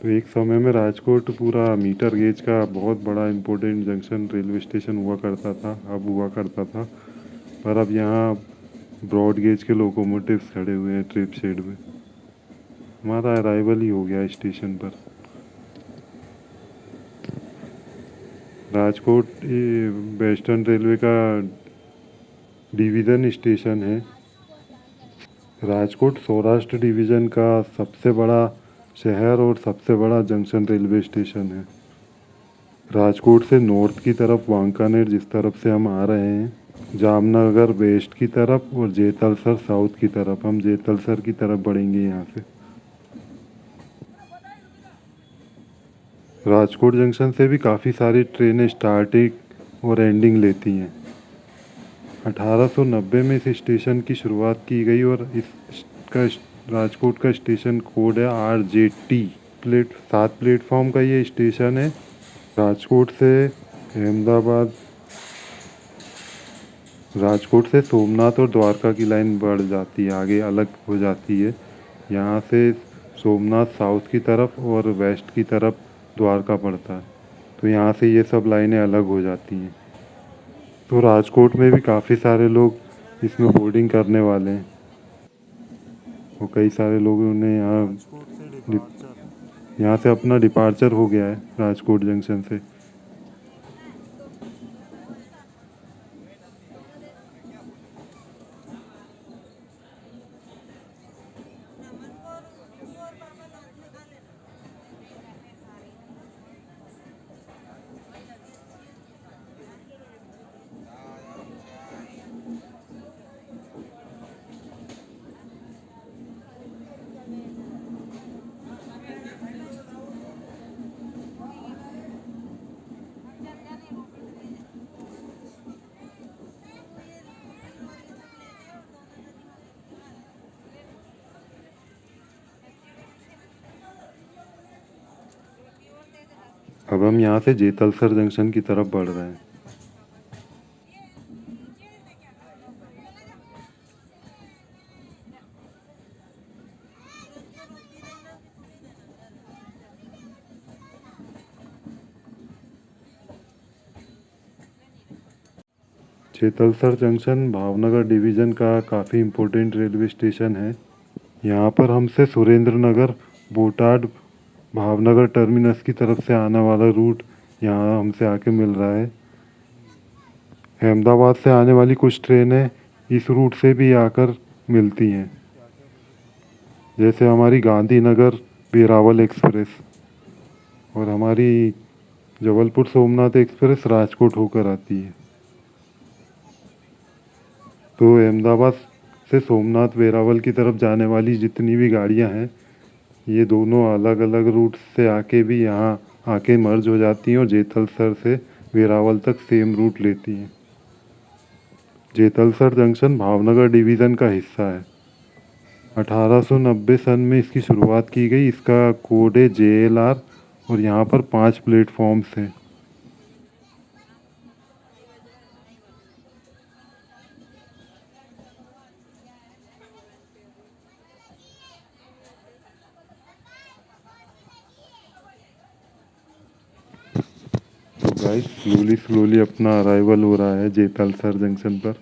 तो एक समय में राजकोट पूरा मीटर गेज का बहुत बड़ा इम्पोर्टेंट जंक्शन रेलवे स्टेशन हुआ करता था, अब हुआ करता था। पर अब यहाँ ब्रॉड गेज के लोकोमोटिव्स खड़े हुए हैं ट्रिप शेड में। हमारा अराइवल ही हो गया स्टेशन पर। राजकोट ये वेस्टर्न रेलवे का डिवीज़न स्टेशन है। राजकोट सौराष्ट्र डिवीज़न का सबसे बड़ा शहर और सबसे बड़ा जंक्शन रेलवे स्टेशन है। राजकोट से नॉर्थ की तरफ वांकानेर जिस तरफ से हम आ रहे हैं, जामनगर वेस्ट की तरफ और जेतलसर साउथ की तरफ, हम जेतलसर की तरफ बढ़ेंगे यहाँ से। राजकोट जंक्शन से भी काफ़ी सारी ट्रेनें स्टार्टिंग और एंडिंग लेती हैं। 1890 में इस स्टेशन की शुरुआत की गई और इसका राजकोट का स्टेशन कोड है RJT। 7 प्लेटफॉर्म का ये स्टेशन है। राजकोट से अहमदाबाद, राजकोट से सोमनाथ और द्वारका की लाइन बढ़ जाती है, आगे अलग हो जाती है। यहाँ से सोमनाथ साउथ की तरफ और वेस्ट की तरफ द्वारका पड़ता है, तो यहाँ से ये सब लाइनें अलग हो जाती हैं। तो राजकोट में भी काफ़ी सारे लोग इसमें बोर्डिंग करने वाले हैं और कई सारे लोगों ने राजकोट से डिपार्चर। यहाँ से अपना डिपार्चर हो गया है राजकोट जंक्शन से। अब हम यहाँ से जेतलसर जंक्शन की तरफ बढ़ रहे हैं। जेतलसर जंक्शन भावनगर डिवीज़न का काफ़ी इम्पोर्टेंट रेलवे स्टेशन है। यहाँ पर हमसे सुरेंद्र नगर, बोटाड, भावनगर टर्मिनस की तरफ से आने वाला रूट यहाँ हमसे आके मिल रहा है। अहमदाबाद से आने वाली कुछ ट्रेनें इस रूट से भी आकर मिलती हैं, जैसे हमारी गांधीनगर वेरावल एक्सप्रेस और हमारी जबलपुर सोमनाथ एक्सप्रेस राजकोट होकर आती है। तो अहमदाबाद से सोमनाथ वेरावल की तरफ जाने वाली जितनी भी गाड़ियां हैं, ये दोनों अलग अलग रूट से आके भी यहाँ आके मर्ज हो जाती हैं और जेतलसर से वेरावल तक सेम रूट लेती हैं। जेतलसर जंक्शन भावनगर डिवीज़न का हिस्सा है। 1890 सन में इसकी शुरुआत की गई। इसका कोड है JLR और यहाँ पर 5 प्लेटफॉर्म्स हैं। तो गाइस स्लोली अपना अराइवल हो रहा है जेतलसर जंक्शन पर।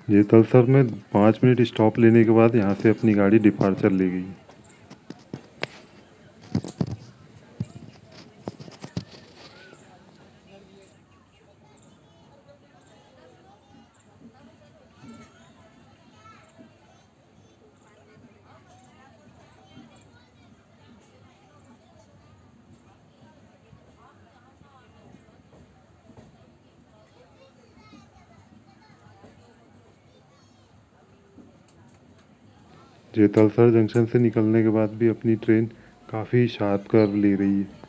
ये तलसर में 5 मिनट स्टॉप लेने के बाद यहाँ से अपनी गाड़ी डिपार्चर ले गई। जेतलसर जंक्शन से निकलने के बाद भी अपनी ट्रेन काफ़ी शार्प कर्व ले रही है।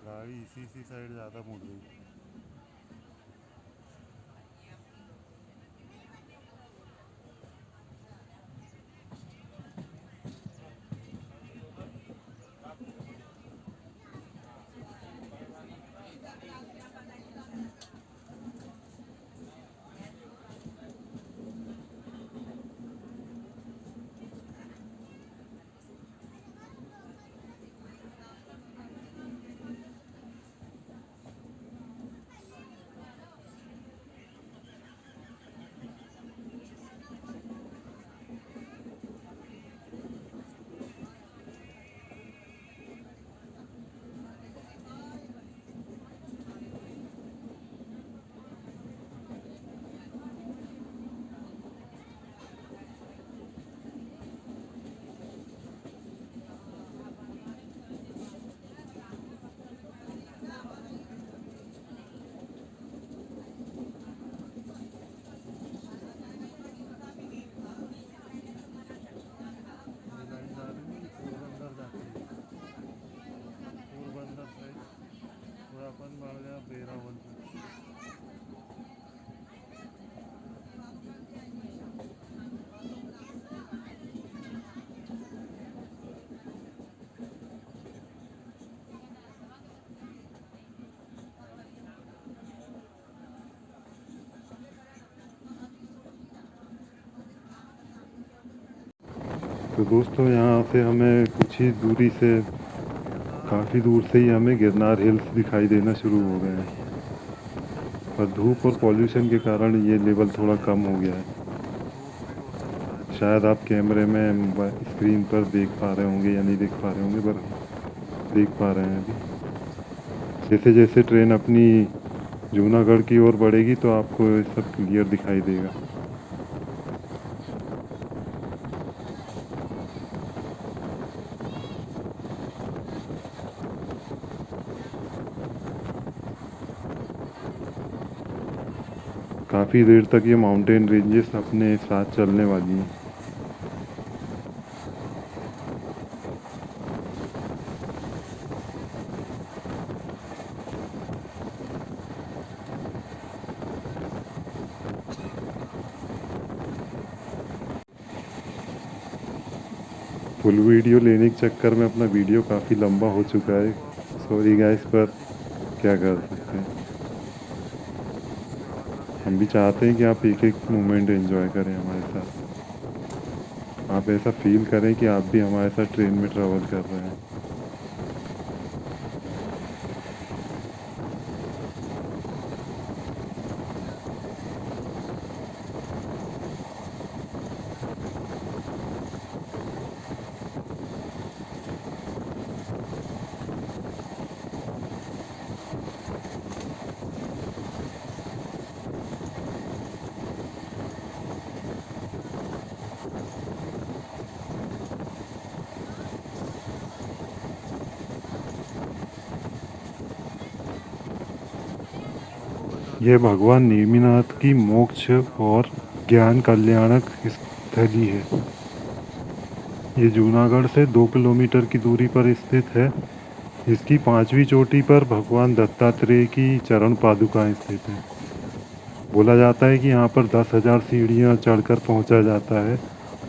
गाड़ी इसी साइड ज़्यादा मुड़ रही है। अपन बढ़ गया बेरावल पे। तो दोस्तों यहाँ से हमें कुछ ही दूरी से, काफ़ी दूर से ही हमें गिरनार हिल्स दिखाई देना शुरू हो गए हैं। पर धूप और पॉल्यूशन के कारण ये लेवल थोड़ा कम हो गया है। शायद आप कैमरे में स्क्रीन पर देख पा रहे होंगे या नहीं देख पा रहे होंगे, पर देख पा रहे हैं अभी। जैसे जैसे ट्रेन अपनी जूनागढ़ की ओर बढ़ेगी तो आपको ये सब क्लियर दिखाई देगा। काफ़ी देर तक ये माउंटेन रेंजेस अपने साथ चलने वाली हैं। फुल वीडियो लेने के चक्कर में अपना वीडियो काफ़ी लंबा हो चुका है। सॉरी गाइस, पर क्या कर सकते हैं। हम भी चाहते हैं कि आप एक एक मोमेंट एंजॉय करें हमारे साथ। आप ऐसा फील करें कि आप भी हमारे साथ ट्रेन में ट्रैवल कर रहे हैं। यह भगवान नेमिनाथ की मोक्ष और ज्ञान कल्याणक स्थली है। ये जूनागढ़ से 2 किलोमीटर की दूरी पर स्थित है। इसकी 5वीं चोटी पर भगवान दत्तात्रेय की चरण पादुकाएं स्थित हैं। बोला जाता है कि यहाँ पर 10,000 सीढ़ियाँ चढ़कर पहुँचा जाता है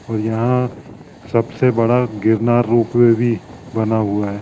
और यहाँ सबसे बड़ा गिरनार रोपवे भी बना हुआ है।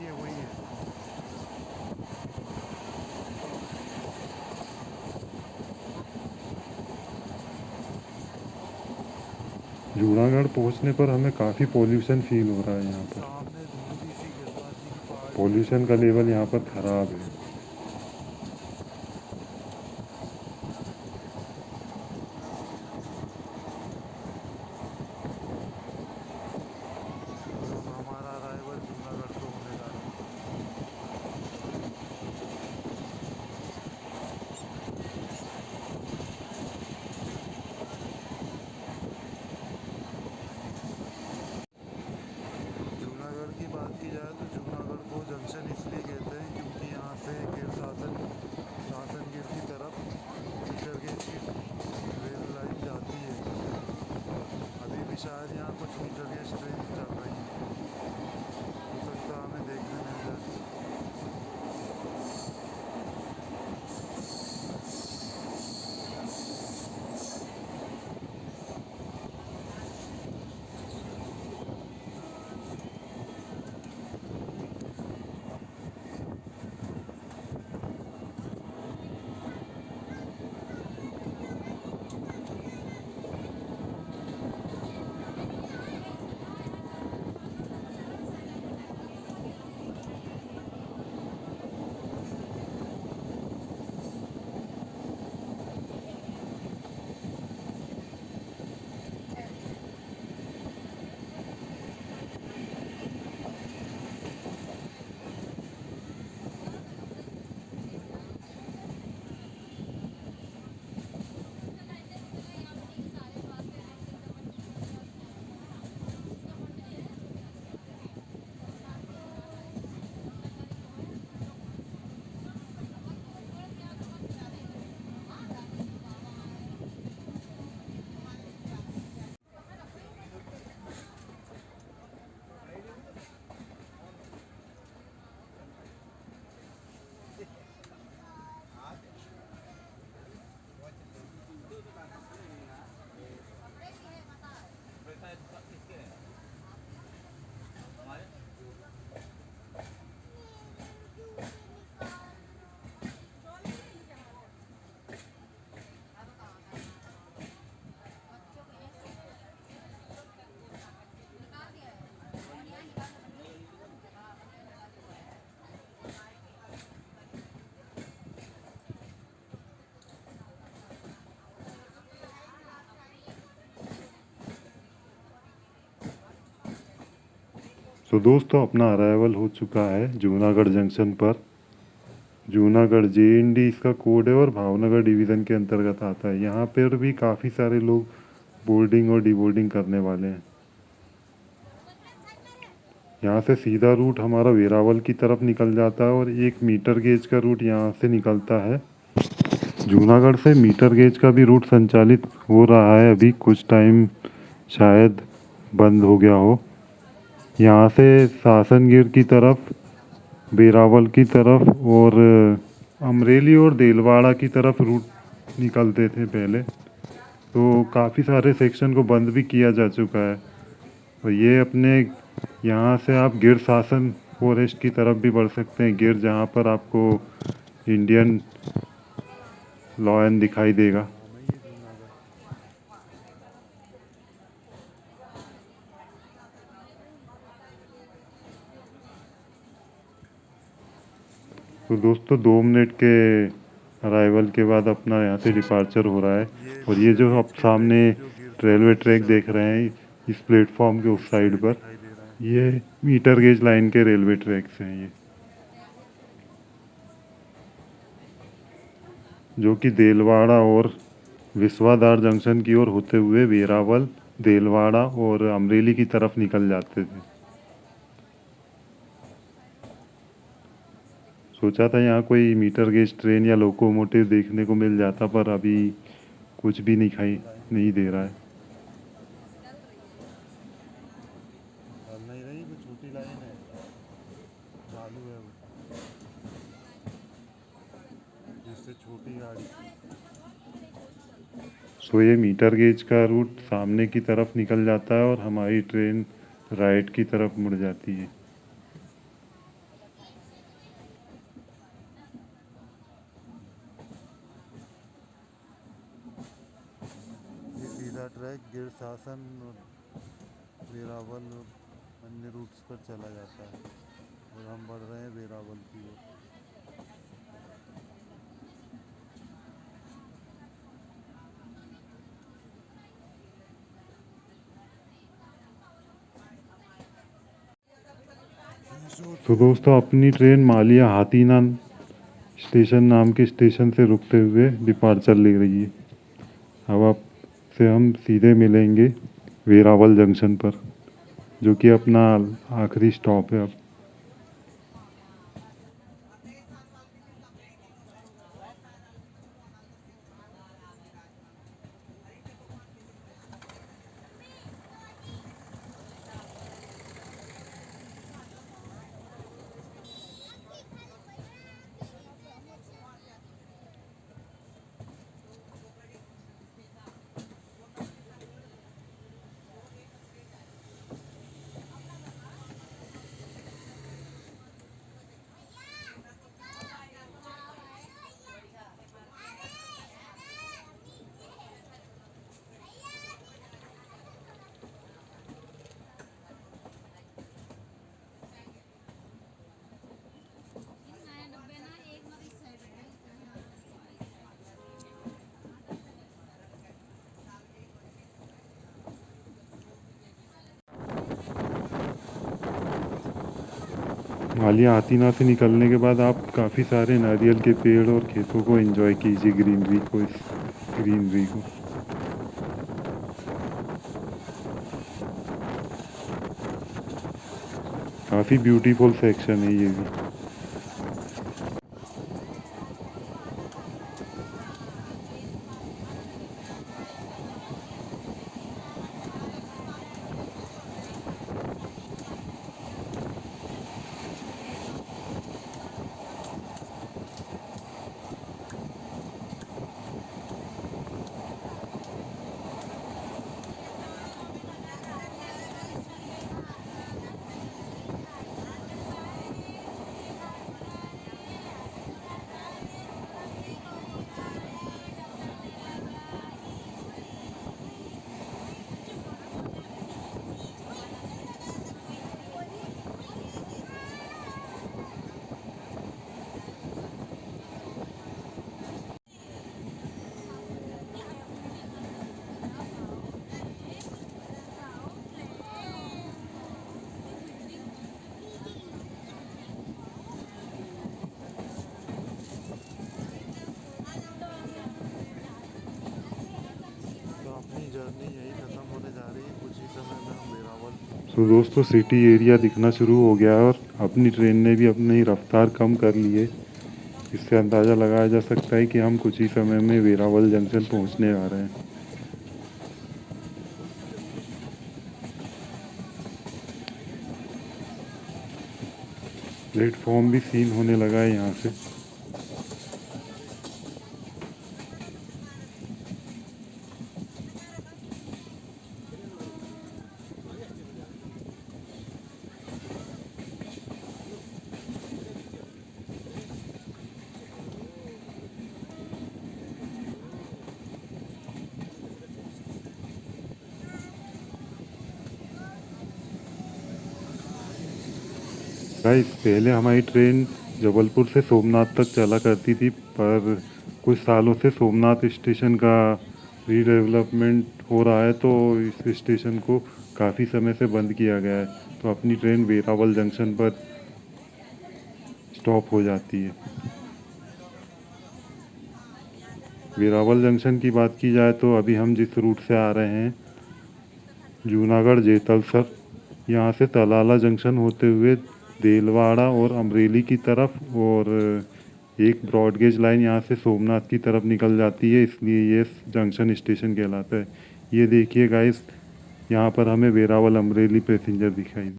वही है। जूनागढ़ पहुंचने पर हमें काफ़ी पोल्यूशन फील हो रहा है यहाँ पर। सामने धुंधली सी गिरनार जी की पहाड़ी पोल्यूशन का लेवल यहाँ पर ख़राब है। हमारा अराइवल जूनागढ़ तो होने जा रहा है। जूनागढ़ की बात की जाए तो जूनागढ़ को जंक्शन इसलिए कहते हैं क्योंकि यहाँ से सासनगिर की तरफ मीटर गेज की रेल लाइन जाती है। अभी भी शायद यहाँ कुछ मीटर गेज ट्रेन चल रही हैं, हो सकता है हमें देखने मिल जाए। तो दोस्तों अपना अराइवल हो चुका है जूनागढ़ जंक्शन पर। जूनागढ़ JND इसका कोड है और भावनगर डिवीज़न के अंतर्गत आता है। यहाँ पर भी काफ़ी सारे लोग बोर्डिंग और डीबोर्डिंग करने वाले हैं। यहाँ से सीधा रूट हमारा वेरावल की तरफ निकल जाता है और एक मीटर गेज का रूट यहाँ से निकलता है। जूनागढ़ से मीटर गेज का भी रूट संचालित हो रहा है, अभी कुछ टाइम शायद बंद हो गया हो। यहाँ से सासनगिर की तरफ वेरावल की तरफ और अमरेली और देलवाड़ा की तरफ रूट निकलते थे पहले। तो काफ़ी सारे सेक्शन को बंद भी किया जा चुका है। और ये अपने यहाँ से आप गिर शासन फॉरेस्ट की तरफ भी बढ़ सकते हैं। गिर जहाँ पर आपको इंडियन लॉयन दिखाई देगा। हाँ मैं ये जूनागढ़। तो दोस्तों 2 मिनट के अराइवल के बाद अपना यहाँ से डिपार्चर हो रहा है। ये और ये मीटर जो आप गेज के सामने ट्रैक जो गिर से रेलवे ट्रैक नीचे देख आते रहे हैं हैं इस प्लेटफॉर्म के उस उस साइड साइड पर, दिखाई दे रहा है। ये मीटर गेज लाइन के रेलवे ट्रैक्स हैं ये, जो कि देलवाड़ा और विश्वादार जंक्शन की ओर होते हुए वेरावल, देलवाड़ा और अमरेली की तरफ निकल जाते थे। सोचा था यहाँ कोई मीटर गेज ट्रेन या लोकोमोटिव देखने को मिल जाता, पर अभी कुछ भी नहीं दे रहा है। चल नहीं रही, वो छोटी लाइन है, चालू है वो, इससे छोटी गाड़ी। सो ये मीटर गेज का रूट सामने की तरफ निकल जाता है और हमारी ट्रेन राइट की तरफ मुड़ जाती है। ये सीधा ट्रैक गिर शासन और वेरावल और अन्य रूट्स पर चला जाता है और हम बढ़ रहे हैं वेरावल की ओर। तो दोस्तों अपनी ट्रेन मालिया हाथीना स्टेशन नाम के स्टेशन से रुकते हुए डिपार्चर ले रही है। अब आप से हम सीधे मिलेंगे वेरावल जंक्शन पर, जो कि अपना आखिरी स्टॉप है अब। मालिया हाथीना से निकलने के बाद आप काफ़ी सारे नारियल के पेड़ और खेतों को एंजॉय कीजिए, इस ग्रीनरी को। काफ़ी ब्यूटीफुल सेक्शन है ये भी। तो अपनी जर्नी यही ख़त्म होने जा रही है, कुछ ही समय में हम वेरावल। तो दोस्तों सिटी एरिया दिखना शुरू हो गया है और अपनी ट्रेन ने भी अपनी रफ्तार कम कर ली है। इससे अंदाज़ा लगाया जा सकता है कि हम कुछ ही समय में वेरावल जंक्शन पहुंचने आ रहे हैं। प्लेटफॉर्म भी सीन होने लगा है यहाँ से। गाइस पहले हमारी ट्रेन जबलपुर से सोमनाथ तक चला करती थी, पर कुछ सालों से सोमनाथ स्टेशन का रीडेवलपमेंट हो रहा है, तो इस स्टेशन को काफ़ी समय से बंद किया गया है। तो अपनी ट्रेन वेरावल जंक्शन पर स्टॉप हो जाती है। वेरावल जंक्शन की बात की जाए तो अभी हम जिस रूट से आ रहे हैं, जूनागढ़ जेतलसर, यहाँ से तलाला जंक्शन होते हुए देलवाड़ा और अमरेली की तरफ, और एक ब्रॉड गेज लाइन यहाँ से सोमनाथ की तरफ निकल जाती है, इसलिए ये जंक्शन स्टेशन कहलाता है। ये देखिए गाइस, यहाँ पर हमें वेरावल अमरेली पैसेंजर दिखाई